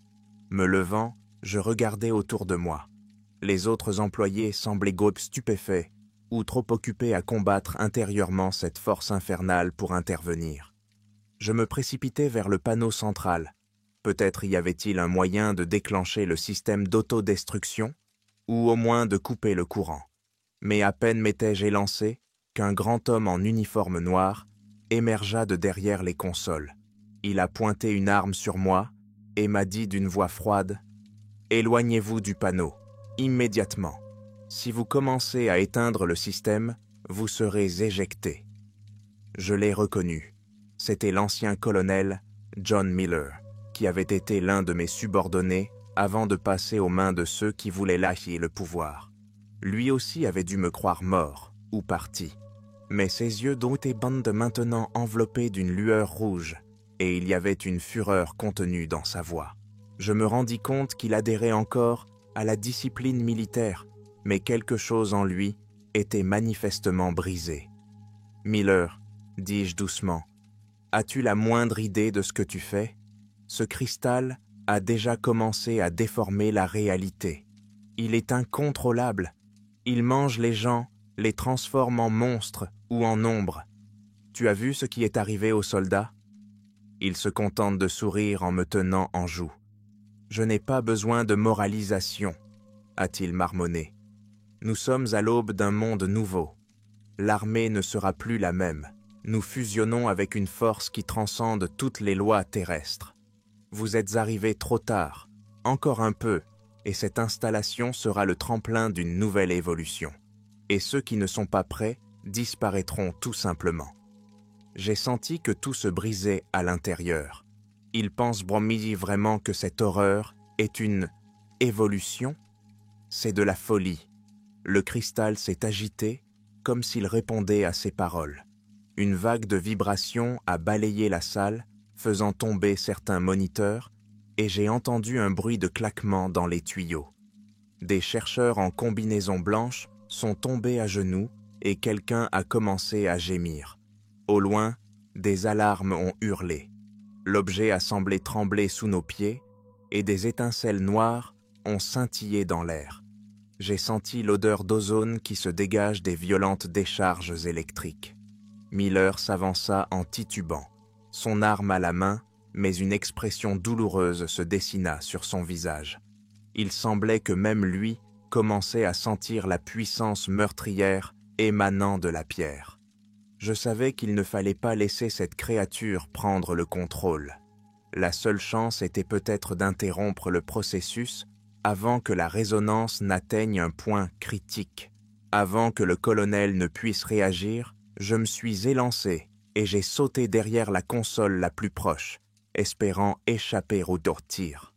Me levant, je regardais autour de moi. Les autres employés semblaient groupes stupéfaits ou trop occupés à combattre intérieurement cette force infernale pour intervenir. Je me précipitai vers le panneau central. Peut-être y avait-il un moyen de déclencher le système d'autodestruction ou au moins de couper le courant. Mais à peine m'étais-je élancé qu'un grand homme en uniforme noir émergea de derrière les consoles. Il a pointé une arme sur moi et m'a dit d'une voix froide « Éloignez-vous du panneau, immédiatement. Si vous commencez à éteindre le système, vous serez éjecté. » Je l'ai reconnu. C'était l'ancien colonel John Miller, qui avait été l'un de mes subordonnés avant de passer aux mains de ceux qui voulaient lâcher le pouvoir. Lui aussi avait dû me croire mort ou parti. Mais ses yeux étaient maintenant enveloppés d'une lueur rouge, et il y avait une fureur contenue dans sa voix. Je me rendis compte qu'il adhérait encore à la discipline militaire, mais quelque chose en lui était manifestement brisé. « Miller, dis-je doucement, as-tu la moindre idée de ce que tu fais? Ce cristal a déjà commencé à déformer la réalité. Il est incontrôlable. Il mange les gens, les transforme en monstres ou en ombres. Tu as vu ce qui est arrivé aux soldats? Il se contente de sourire en me tenant en joue. Je n'ai pas besoin de moralisation, a-t-il marmonné. Nous sommes à l'aube d'un monde nouveau. L'armée ne sera plus la même. Nous fusionnons avec une force qui transcende toutes les lois terrestres. Vous êtes arrivés trop tard, encore un peu, et cette installation sera le tremplin d'une nouvelle évolution. Et ceux qui ne sont pas prêts disparaîtront tout simplement. J'ai senti que tout se brisait à l'intérieur. Il pense Bromley vraiment que cette horreur est une évolution? C'est de la folie. Le cristal s'est agité comme s'il répondait à ses paroles. Une vague de vibrations a balayé la salle, faisant tomber certains moniteurs, et j'ai entendu un bruit de claquement dans les tuyaux. Des chercheurs en combinaison blanche sont tombés à genoux et quelqu'un a commencé à gémir. Au loin, des alarmes ont hurlé. L'objet a semblé trembler sous nos pieds et des étincelles noires ont scintillé dans l'air. J'ai senti l'odeur d'ozone qui se dégage des violentes décharges électriques. Miller s'avança en titubant, son arme à la main, mais une expression douloureuse se dessina sur son visage. Il semblait que même lui commençait à sentir la puissance meurtrière émanant de la pierre. Je savais qu'il ne fallait pas laisser cette créature prendre le contrôle. La seule chance était peut-être d'interrompre le processus avant que la résonance n'atteigne un point critique. Avant que le colonel ne puisse réagir, je me suis élancé et j'ai sauté derrière la console la plus proche, espérant échapper au tir.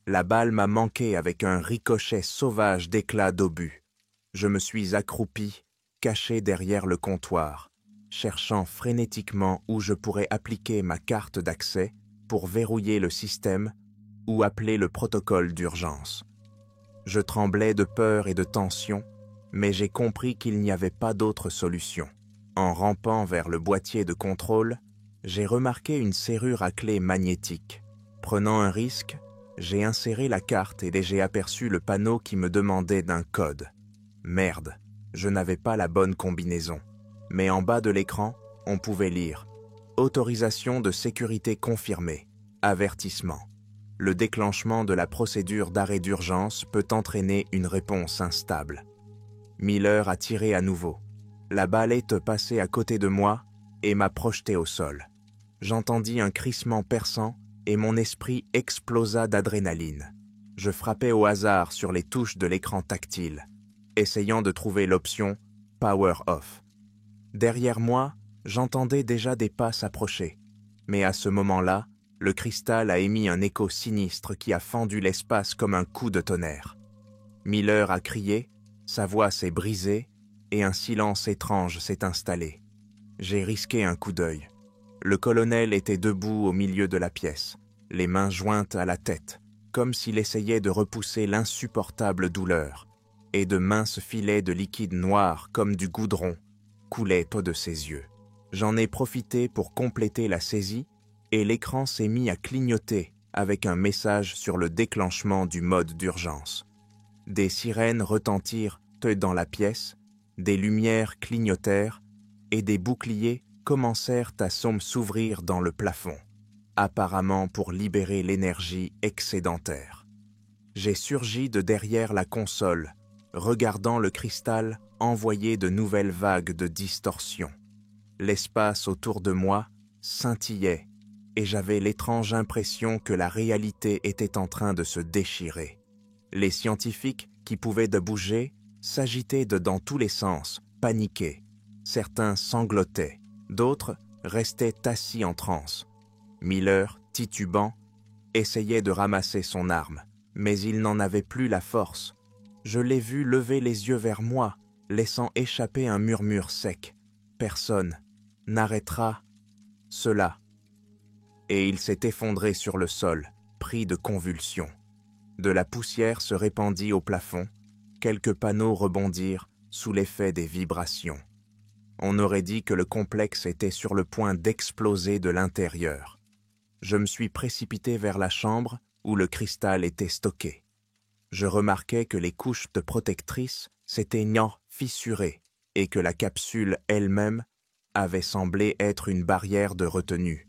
La balle m'a manqué avec un ricochet sauvage d'éclats d'obus. Je me suis accroupi, caché derrière le comptoir, cherchant frénétiquement où je pourrais appliquer ma carte d'accès pour verrouiller le système ou appeler le protocole d'urgence. Je tremblais de peur et de tension, mais j'ai compris qu'il n'y avait pas d'autre solution. En rampant vers le boîtier de contrôle, j'ai remarqué une serrure à clé magnétique. Prenant un risque, j'ai inséré la carte et j'ai aperçu le panneau qui me demandait d'un code. Merde, je n'avais pas la bonne combinaison. Mais en bas de l'écran, on pouvait lire « Autorisation de sécurité confirmée. Avertissement. Le déclenchement de la procédure d'arrêt d'urgence peut entraîner une réponse instable. » Miller a tiré à nouveau. La balle est passée à côté de moi et m'a projeté au sol. J'entendis un crissement perçant et mon esprit explosa d'adrénaline. Je frappais au hasard sur les touches de l'écran tactile, essayant de trouver l'option « Power Off ». Derrière moi, j'entendais déjà des pas s'approcher, mais à ce moment-là, le cristal a émis un écho sinistre qui a fendu l'espace comme un coup de tonnerre. Miller a crié, sa voix s'est brisée et un silence étrange s'est installé. J'ai risqué un coup d'œil. Le colonel était debout au milieu de la pièce, les mains jointes à la tête, comme s'il essayait de repousser l'insupportable douleur, et de minces filets de liquide noir comme du goudron coulaient de ses yeux. J'en ai profité pour compléter la saisie et l'écran s'est mis à clignoter avec un message sur le déclenchement du mode d'urgence. Des sirènes retentirent dans la pièce, des lumières clignotèrent et des boucliers commencèrent à s'ouvrir dans le plafond, apparemment pour libérer l'énergie excédentaire. J'ai surgi de derrière la console, regardant le cristal envoyer de nouvelles vagues de distorsion. L'espace autour de moi scintillait et j'avais l'étrange impression que la réalité était en train de se déchirer. Les scientifiques qui pouvaient bouger s'agitaient dans tous les sens, paniqués. Certains sanglotaient, d'autres restaient assis en transe. Miller, titubant, essayait de ramasser son arme, mais il n'en avait plus la force. Je l'ai vu lever les yeux vers moi, laissant échapper un murmure sec. Personne n'arrêtera cela. Et il s'est effondré sur le sol, pris de convulsions. De la poussière se répandit au plafond, quelques panneaux rebondirent sous l'effet des vibrations. On aurait dit que le complexe était sur le point d'exploser de l'intérieur. Je me suis précipité vers la chambre où le cristal était stocké. Je remarquai que les couches protectrices s'étaient fissurées et que la capsule elle-même avait semblé être une barrière de retenue.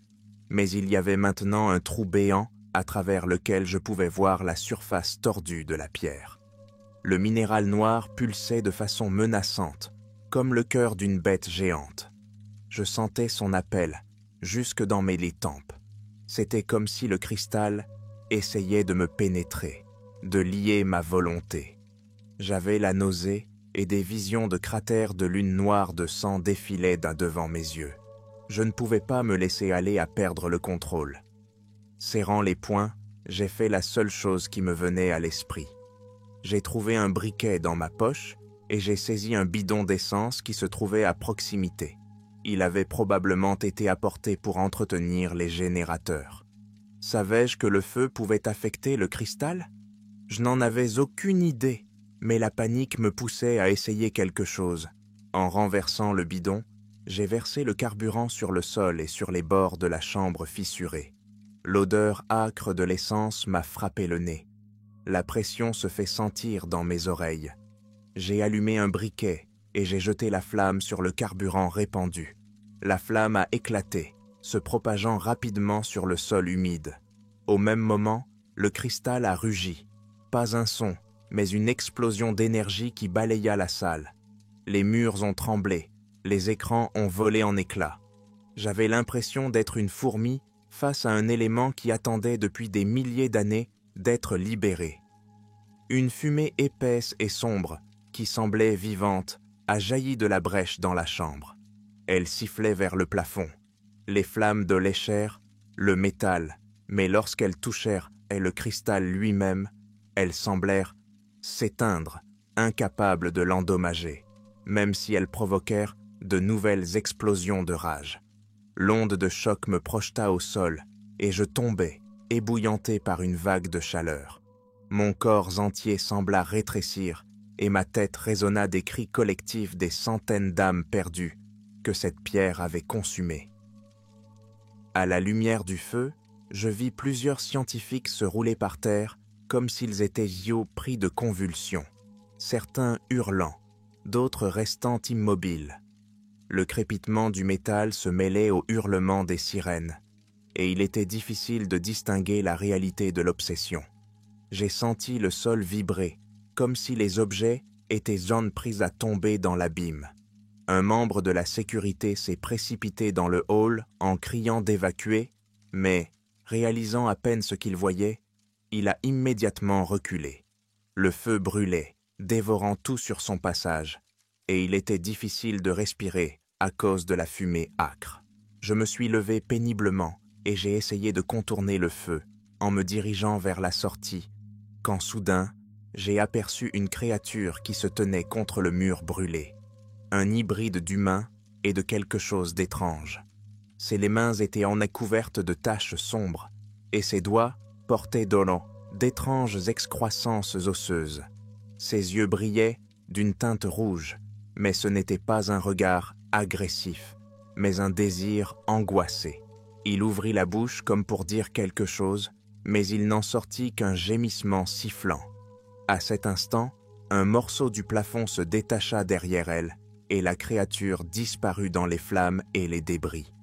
Mais il y avait maintenant un trou béant à travers lequel je pouvais voir la surface tordue de la pierre. Le minéral noir pulsait de façon menaçante, comme le cœur d'une bête géante. Je sentais son appel, jusque dans mes tempes. C'était comme si le cristal essayait de me pénétrer, de lier ma volonté. J'avais la nausée et des visions de cratères de lune noire de sang défilaient devant mes yeux. Je ne pouvais pas me laisser aller à perdre le contrôle. Serrant les poings, j'ai fait la seule chose qui me venait à l'esprit. J'ai trouvé un briquet dans ma poche et j'ai saisi un bidon d'essence qui se trouvait à proximité. Il avait probablement été apporté pour entretenir les générateurs. Savais-je que le feu pouvait affecter le cristal? Je n'en avais aucune idée, mais la panique me poussait à essayer quelque chose. En renversant le bidon, j'ai versé le carburant sur le sol et sur les bords de la chambre fissurée. L'odeur âcre de l'essence m'a frappé le nez. La pression se fait sentir dans mes oreilles. J'ai allumé un briquet et j'ai jeté la flamme sur le carburant répandu. La flamme a éclaté, se propageant rapidement sur le sol humide. Au même moment, le cristal a rugi. Pas un son, mais une explosion d'énergie qui balaya la salle. Les murs ont tremblé, les écrans ont volé en éclats. J'avais l'impression d'être une fourmi face à un élément qui attendait depuis des milliers d'années d'être libéré. Une fumée épaisse et sombre, qui semblait vivante, a jailli de la brèche dans la chambre. Elle sifflait vers le plafond. Les flammes léchèrent le métal, mais lorsqu'elles touchèrent le cristal lui-même, elles semblèrent s'éteindre, incapables de l'endommager, même si elles provoquèrent de nouvelles explosions de rage. L'onde de choc me projeta au sol, et je tombai, ébouillanté par une vague de chaleur. Mon corps entier sembla rétrécir, et ma tête résonna des cris collectifs des centaines d'âmes perdues que cette pierre avait consumées. À la lumière du feu, je vis plusieurs scientifiques se rouler par terre comme s'ils étaient pris de convulsions, certains hurlant, d'autres restant immobiles. Le crépitement du métal se mêlait au hurlement des sirènes, et il était difficile de distinguer la réalité de l'obsession. J'ai senti le sol vibrer, comme si les objets étaient pris à tomber dans l'abîme. Un membre de la sécurité s'est précipité dans le hall en criant d'évacuer, mais, réalisant à peine ce qu'il voyait, il a immédiatement reculé. Le feu brûlait, dévorant tout sur son passage, et il était difficile de respirer à cause de la fumée âcre. Je me suis levé péniblement et j'ai essayé de contourner le feu en me dirigeant vers la sortie, quand soudain, j'ai aperçu une créature qui se tenait contre le mur brûlé. Un hybride d'humain et de quelque chose d'étrange. Ses mains étaient couvertes de taches sombres, et ses doigts portaient d'étranges excroissances osseuses. Ses yeux brillaient d'une teinte rouge, mais ce n'était pas un regard agressif, mais un désir angoissé. Il ouvrit la bouche comme pour dire quelque chose, mais il n'en sortit qu'un gémissement sifflant. À cet instant, un morceau du plafond se détacha derrière elle, et la créature disparut dans les flammes et les débris.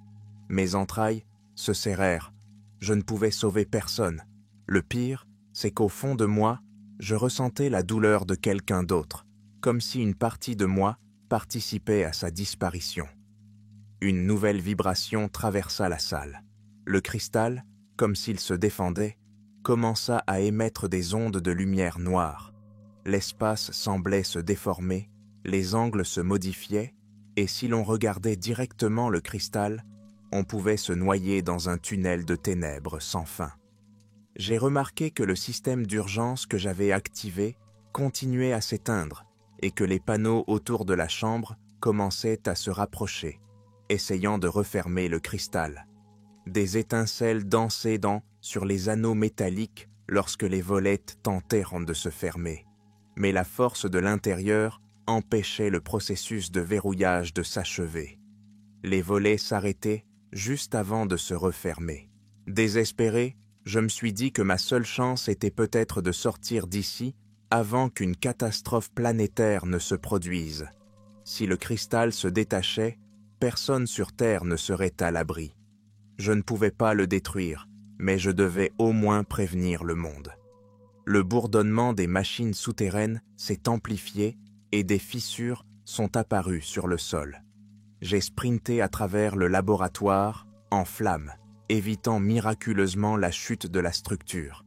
Mes entrailles se serrèrent. Je ne pouvais sauver personne. Le pire, c'est qu'au fond de moi, je ressentais la douleur de quelqu'un d'autre, comme si une partie de moi participait à sa disparition. Une nouvelle vibration traversa la salle. Le cristal, comme s'il se défendait, commença à émettre des ondes de lumière noire. L'espace semblait se déformer, les angles se modifiaient, et si l'on regardait directement le cristal, on pouvait se noyer dans un tunnel de ténèbres sans fin. J'ai remarqué que le système d'urgence que j'avais activé continuait à s'éteindre et que les panneaux autour de la chambre commençaient à se rapprocher, essayant de refermer le cristal. Des étincelles dansaient sur les anneaux métalliques lorsque les volets tentèrent de se fermer. Mais la force de l'intérieur empêchait le processus de verrouillage de s'achever. Les volets s'arrêtaient juste avant de se refermer. Désespéré, je me suis dit que ma seule chance était peut-être de sortir d'ici avant qu'une catastrophe planétaire ne se produise. Si le cristal se détachait, personne sur Terre ne serait à l'abri. Je ne pouvais pas le détruire, mais je devais au moins prévenir le monde. Le bourdonnement des machines souterraines s'est amplifié et des fissures sont apparues sur le sol. J'ai sprinté à travers le laboratoire, en flammes, évitant miraculeusement la chute de la structure.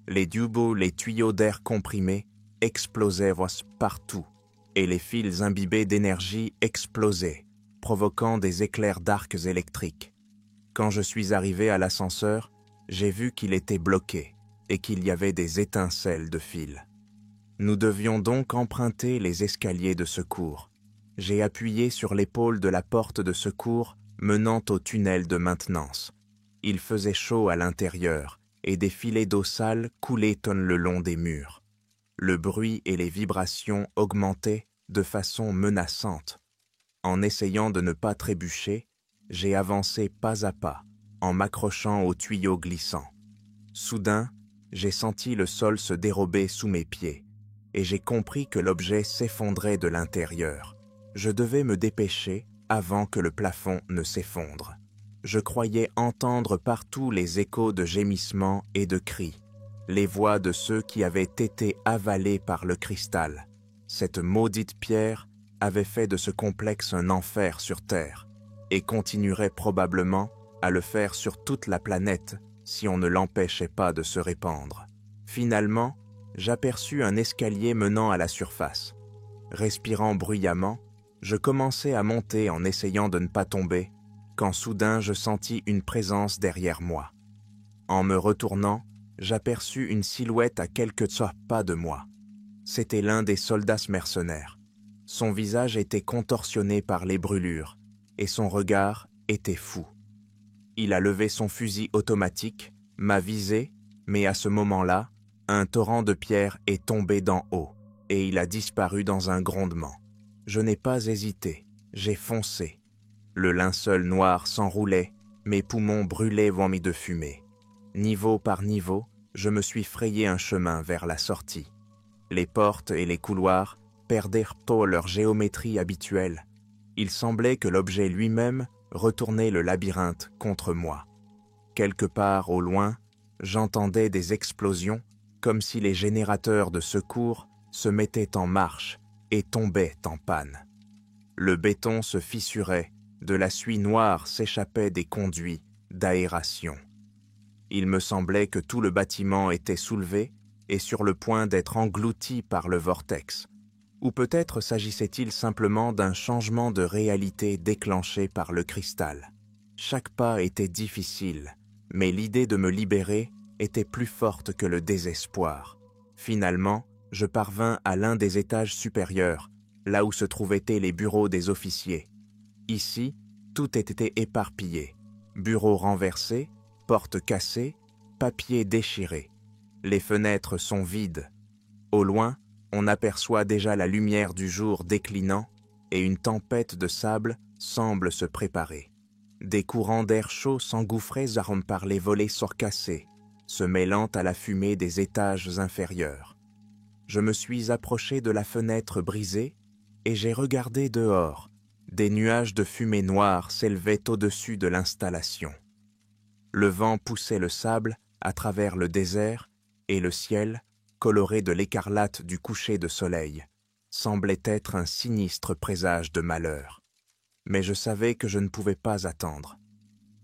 Les tuyaux d'air comprimé, explosaient partout, et les fils imbibés d'énergie explosaient, provoquant des éclairs d'arcs électriques. Quand je suis arrivé à l'ascenseur, j'ai vu qu'il était bloqué et qu'il y avait des étincelles de fils. Nous devions donc emprunter les escaliers de secours. J'ai appuyé sur l'épaule de la porte de secours menant au tunnel de maintenance. Il faisait chaud à l'intérieur et des filets d'eau sale coulaient le long des murs. Le bruit et les vibrations augmentaient de façon menaçante. En essayant de ne pas trébucher, j'ai avancé pas à pas, en m'accrochant aux tuyaux glissants. Soudain, j'ai senti le sol se dérober sous mes pieds, et j'ai compris que l'objet s'effondrait de l'intérieur. Je devais me dépêcher avant que le plafond ne s'effondre. Je croyais entendre partout les échos de gémissements et de cris, les voix de ceux qui avaient été avalés par le cristal. Cette maudite pierre avait fait de ce complexe un enfer sur Terre, et continuerait probablement à le faire sur toute la planète si on ne l'empêchait pas de se répandre. Finalement, j'aperçus un escalier menant à la surface. Respirant bruyamment, je commençai à monter en essayant de ne pas tomber, quand soudain je sentis une présence derrière moi. En me retournant, j'aperçus une silhouette à quelques pas de moi. C'était l'un des soldats mercenaires. Son visage était contorsionné par les brûlures, et son regard était fou. Il a levé son fusil automatique, m'a visé, mais à ce moment-là, un torrent de pierres est tombé d'en haut, et il a disparu dans un grondement. Je n'ai pas hésité, j'ai foncé. Le linceul noir s'enroulait, mes poumons brûlaient vomis de fumée. Niveau par niveau, je me suis frayé un chemin vers la sortie. Les portes et les couloirs perdèrent leur géométrie habituelle. Il semblait que l'objet lui-même retournait le labyrinthe contre moi. Quelque part au loin, j'entendais des explosions, comme si les générateurs de secours se mettaient en marche et tombaient en panne. Le béton se fissurait, de la suie noire s'échappait des conduits d'aération. Il me semblait que tout le bâtiment était soulevé et sur le point d'être englouti par le vortex. Ou peut-être s'agissait-il simplement d'un changement de réalité déclenché par le cristal. Chaque pas était difficile, mais l'idée de me libérer était plus forte que le désespoir. Finalement, je parvins à l'un des étages supérieurs, là où se trouvaient les bureaux des officiers. Ici, tout était éparpillé. Bureaux renversés, portes cassées, papiers déchirés. Les fenêtres sont vides. Au loin, on aperçoit déjà la lumière du jour déclinant et une tempête de sable semble se préparer. Des courants d'air chaud s'engouffraient par les volets surcassés, se mêlant à la fumée des étages inférieurs. Je me suis approché de la fenêtre brisée et j'ai regardé dehors. Des nuages de fumée noire s'élevaient au-dessus de l'installation. Le vent poussait le sable à travers le désert et le ciel, coloré de l'écarlate du coucher de soleil, semblait être un sinistre présage de malheur. Mais je savais que je ne pouvais pas attendre.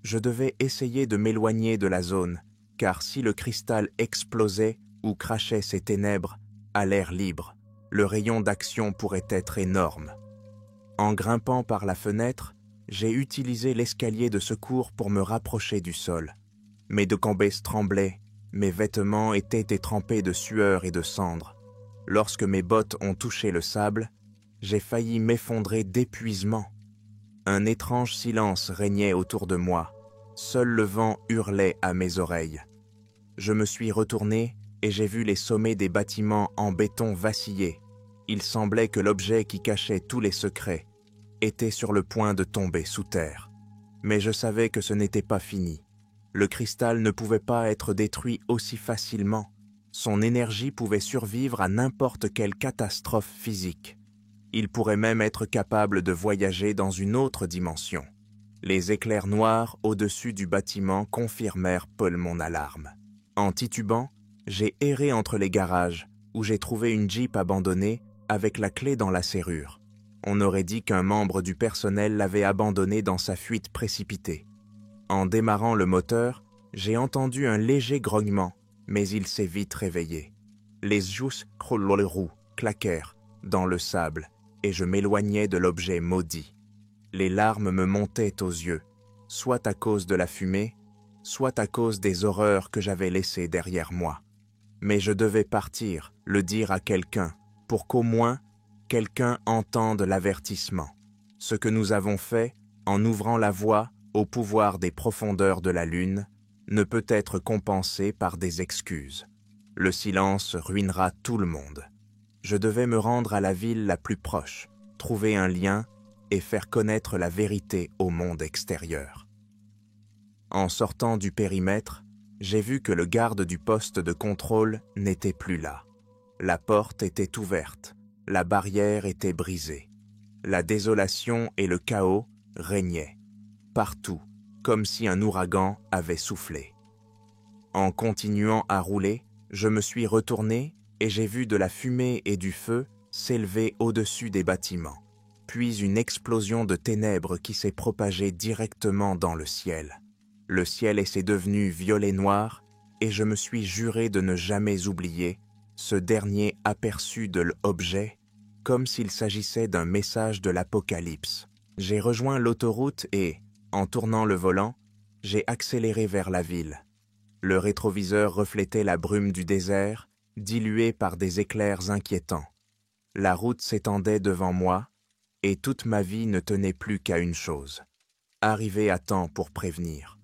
Je devais essayer de m'éloigner de la zone, car si le cristal explosait ou crachait ses ténèbres à l'air libre, le rayon d'action pourrait être énorme. En grimpant par la fenêtre, j'ai utilisé l'escalier de secours pour me rapprocher du sol. Mes deux cambes tremblaient, mes vêtements étaient trempés de sueur et de cendres. Lorsque mes bottes ont touché le sable, j'ai failli m'effondrer d'épuisement. Un étrange silence régnait autour de moi. Seul le vent hurlait à mes oreilles. Je me suis retourné et j'ai vu les sommets des bâtiments en béton vaciller. Il semblait que l'objet qui cachait tous les secrets était sur le point de tomber sous terre. Mais je savais que ce n'était pas fini. Le cristal ne pouvait pas être détruit aussi facilement. Son énergie pouvait survivre à n'importe quelle catastrophe physique. Il pourrait même être capable de voyager dans une autre dimension. Les éclairs noirs au-dessus du bâtiment confirmèrent mon alarme. En titubant, j'ai erré entre les garages, où j'ai trouvé une Jeep abandonnée avec la clé dans la serrure. On aurait dit qu'un membre du personnel l'avait abandonnée dans sa fuite précipitée. En démarrant le moteur, j'ai entendu un léger grognement, mais il s'est vite réveillé. Les roues claquèrent dans le sable et je m'éloignais de l'objet maudit. Les larmes me montaient aux yeux, soit à cause de la fumée, soit à cause des horreurs que j'avais laissées derrière moi. Mais je devais partir, le dire à quelqu'un, pour qu'au moins quelqu'un entende l'avertissement. Ce que nous avons fait, en ouvrant la voie au pouvoir des profondeurs de la lune, ne peut être compensé par des excuses. Le silence ruinera tout le monde. Je devais me rendre à la ville la plus proche, trouver un lien et faire connaître la vérité au monde extérieur. En sortant du périmètre, j'ai vu que le garde du poste de contrôle n'était plus là. La porte était ouverte, la barrière était brisée. La désolation et le chaos régnaient, partout, comme si un ouragan avait soufflé. En continuant à rouler, je me suis retourné et j'ai vu de la fumée et du feu s'élever au-dessus des bâtiments, puis une explosion de ténèbres qui s'est propagée directement dans le ciel. Le ciel s'est devenu violet-noir et je me suis juré de ne jamais oublier ce dernier aperçu de l'objet, comme s'il s'agissait d'un message de l'Apocalypse. J'ai rejoint l'autoroute et, en tournant le volant, j'ai accéléré vers la ville. Le rétroviseur reflétait la brume du désert, diluée par des éclairs inquiétants. La route s'étendait devant moi, et toute ma vie ne tenait plus qu'à une chose: arriver à temps pour prévenir.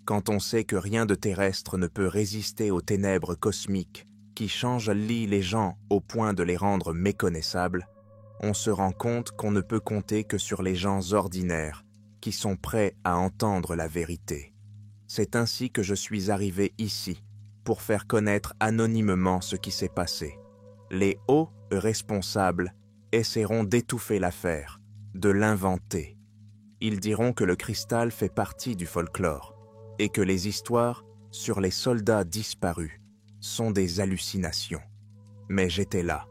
Quand on sait que rien de terrestre ne peut résister aux ténèbres cosmiques qui changent les gens au point de les rendre méconnaissables, on se rend compte qu'on ne peut compter que sur les gens ordinaires qui sont prêts à entendre la vérité. C'est ainsi que je suis arrivé ici, pour faire connaître anonymement ce qui s'est passé. Les hauts responsables essaieront d'étouffer l'affaire, de l'inventer. Ils diront que le cristal fait partie du folklore et que les histoires sur les soldats disparus sont des hallucinations. Mais j'étais là.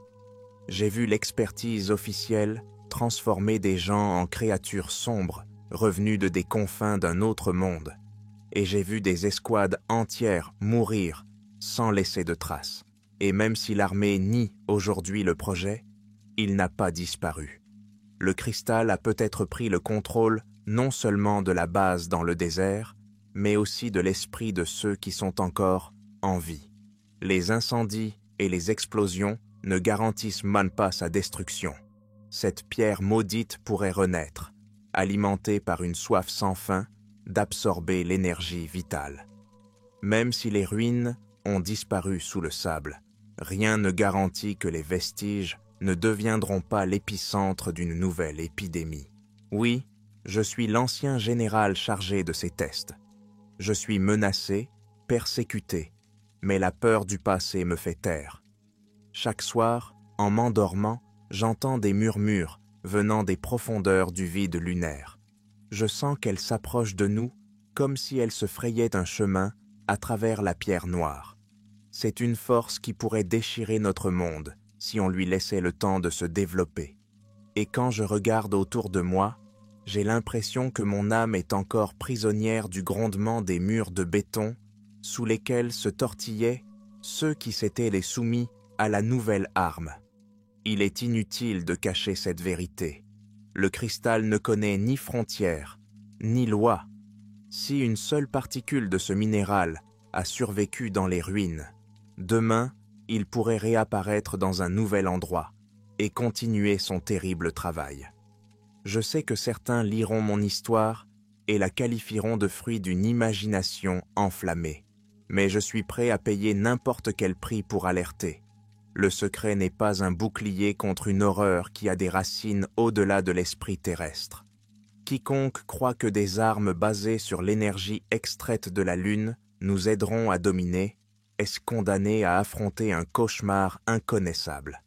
J'ai vu l'expertise officielle transformer des gens en créatures sombres, revenues de des confins d'un autre monde. Et j'ai vu des escouades entières mourir sans laisser de traces. Et même si l'armée nie aujourd'hui le projet, il n'a pas disparu. Le cristal a peut-être pris le contrôle non seulement de la base dans le désert, mais aussi de l'esprit de ceux qui sont encore en vie. Les incendies et les explosions ne garantissent même pas sa destruction. Cette pierre maudite pourrait renaître, alimentée par une soif sans fin d'absorber l'énergie vitale. Même si les ruines ont disparu sous le sable, rien ne garantit que les vestiges ne deviendront pas l'épicentre d'une nouvelle épidémie. Oui, je suis l'ancien général chargé de ces tests. Je suis menacé, persécuté, mais la peur du passé me fait taire. Chaque soir, en m'endormant, j'entends des murmures venant des profondeurs du vide lunaire. Je sens qu'elle s'approche de nous comme si elle se frayait un chemin à travers la pierre noire. C'est une force qui pourrait déchirer notre monde si on lui laissait le temps de se développer. Et quand je regarde autour de moi, j'ai l'impression que mon âme est encore prisonnière du grondement des murs de béton sous lesquels se tortillaient ceux qui s'étaient les soumis à la nouvelle arme. Il est inutile de cacher cette vérité. Le cristal ne connaît ni frontières, ni loi. Si une seule particule de ce minéral a survécu dans les ruines, demain, il pourrait réapparaître dans un nouvel endroit et continuer son terrible travail. Je sais que certains liront mon histoire et la qualifieront de fruit d'une imagination enflammée, mais je suis prêt à payer n'importe quel prix pour alerter. Le secret n'est pas un bouclier contre une horreur qui a des racines au-delà de l'esprit terrestre. Quiconque croit que des armes basées sur l'énergie extraite de la Lune nous aideront à dominer est condamné à affronter un cauchemar inconnaissable.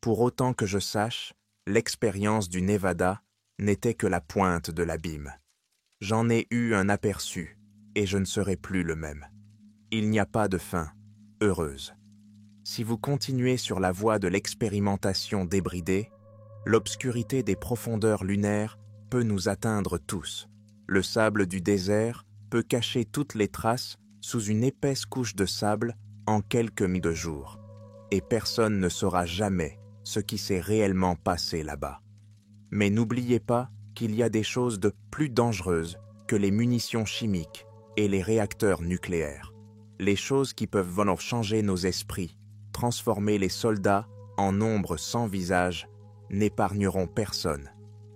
Pour autant que je sache, l'expérience du Nevada n'était que la pointe de l'abîme. J'en ai eu un aperçu et je ne serai plus le même. Il n'y a pas de fin heureuse. Si vous continuez sur la voie de l'expérimentation débridée, l'obscurité des profondeurs lunaires peut nous atteindre tous. Le sable du désert peut cacher toutes les traces sous une épaisse couche de sable en quelques milliers de jours. Et personne ne saura jamais ce qui s'est réellement passé là-bas. Mais n'oubliez pas qu'il y a des choses de plus dangereuses que les munitions chimiques et les réacteurs nucléaires. Les choses qui peuvent vraiment changer nos esprits, transformer les soldats en nombres sans visage, n'épargneront personne.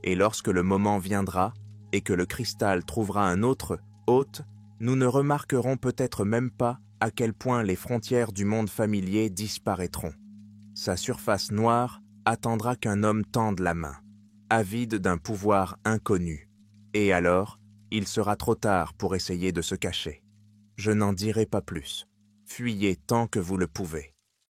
Et lorsque le moment viendra et que le cristal trouvera un autre hôte, nous ne remarquerons peut-être même pas à quel point les frontières du monde familier disparaîtront. Sa surface noire attendra qu'un homme tende la main, avide d'un pouvoir inconnu. Et alors, il sera trop tard pour essayer de se cacher. Je n'en dirai pas plus. Fuyez tant que vous le pouvez.